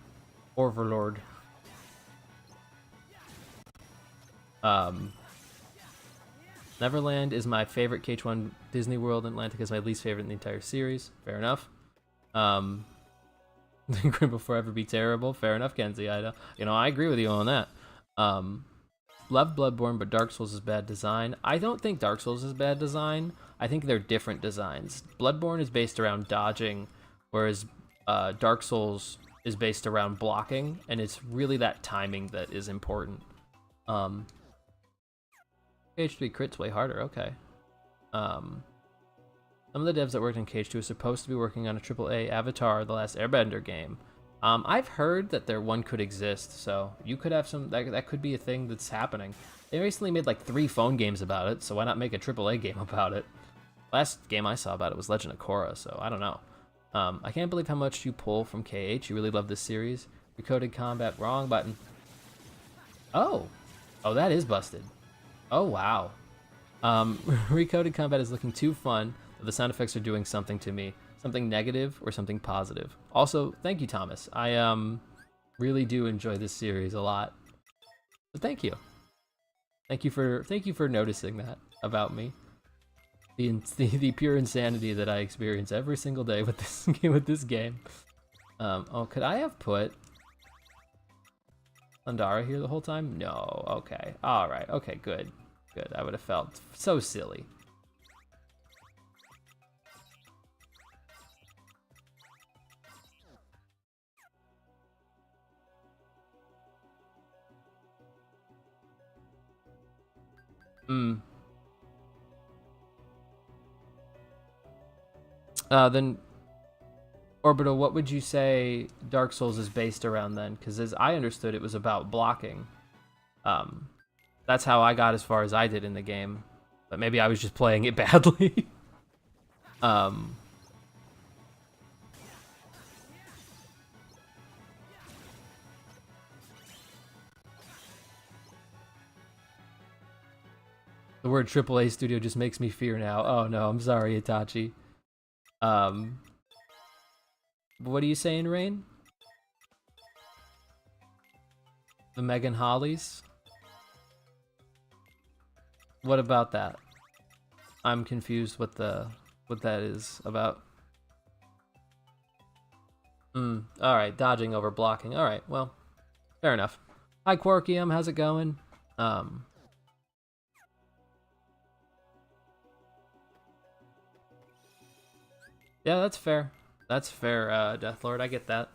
Neverland is my favorite. KH1 Disney World. Atlantic is my least favorite in the entire series. Fair enough. Grim will forever be terrible. Fair enough, Kenzie. I agree with you on that. Love Bloodborne, but Dark Souls is bad design. I don't think Dark Souls is bad design. I think they're different designs. Bloodborne is based around dodging, whereas Dark Souls is based around blocking, and it's really that timing that is important. KH3 crits way harder, okay. Some of the devs that worked on KH2 are supposed to be working on a AAA Avatar: The Last Airbender game. I've heard that one could exist, so you could have some, that could be a thing that's happening. They recently made like 3 phone games about it, so why not make a AAA game about it? Last game I saw about it was Legend of Korra, so I don't know. I can't believe how much you pull from KH. You really love this series. Recoded combat, wrong button. Oh, that is busted. Oh, wow. Recoded combat is looking too fun, but the sound effects are doing something to me. Something negative or something positive. Also, thank you, Thomas. I really do enjoy this series a lot. So thank you. Thank you for noticing that about me. The pure insanity that I experience every single day with this game. Could I have put Landara here the whole time? No. Okay. All right. Okay. Good. I would have felt so silly. Then, Orbital, what would you say Dark Souls is based around then? Because as I understood, it was about blocking. That's how I got as far as I did in the game. But maybe I was just playing it badly. The word AAA studio just makes me fear now. Oh no, I'm sorry, Itachi. What are you saying, Rain? The Megan Hollies? What about that? I'm confused what that is about. Alright, dodging over blocking. Alright, well, fair enough. Hi Quarkium, how's it going? Yeah, that's fair. That's fair, Deathlord. I get that.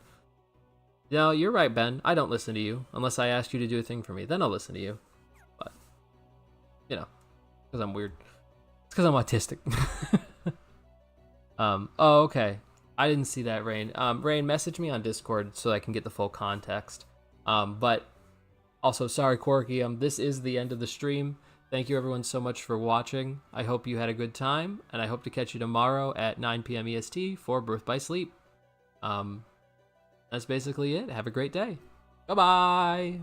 No, you're right, Ben. I don't listen to you unless I ask you to do a thing for me. Then I'll listen to you. But, you know, because I'm weird. It's because I'm autistic. Oh, okay. I didn't see that, Rain. Rain, message me on Discord so I can get the full context. But also, sorry, Quirky. This is the end of the stream. Thank you everyone so much for watching. I hope you had a good time, and I hope to catch you tomorrow at 9 p.m. EST for Birth by Sleep. That's basically it. Have a great day. Bye-bye!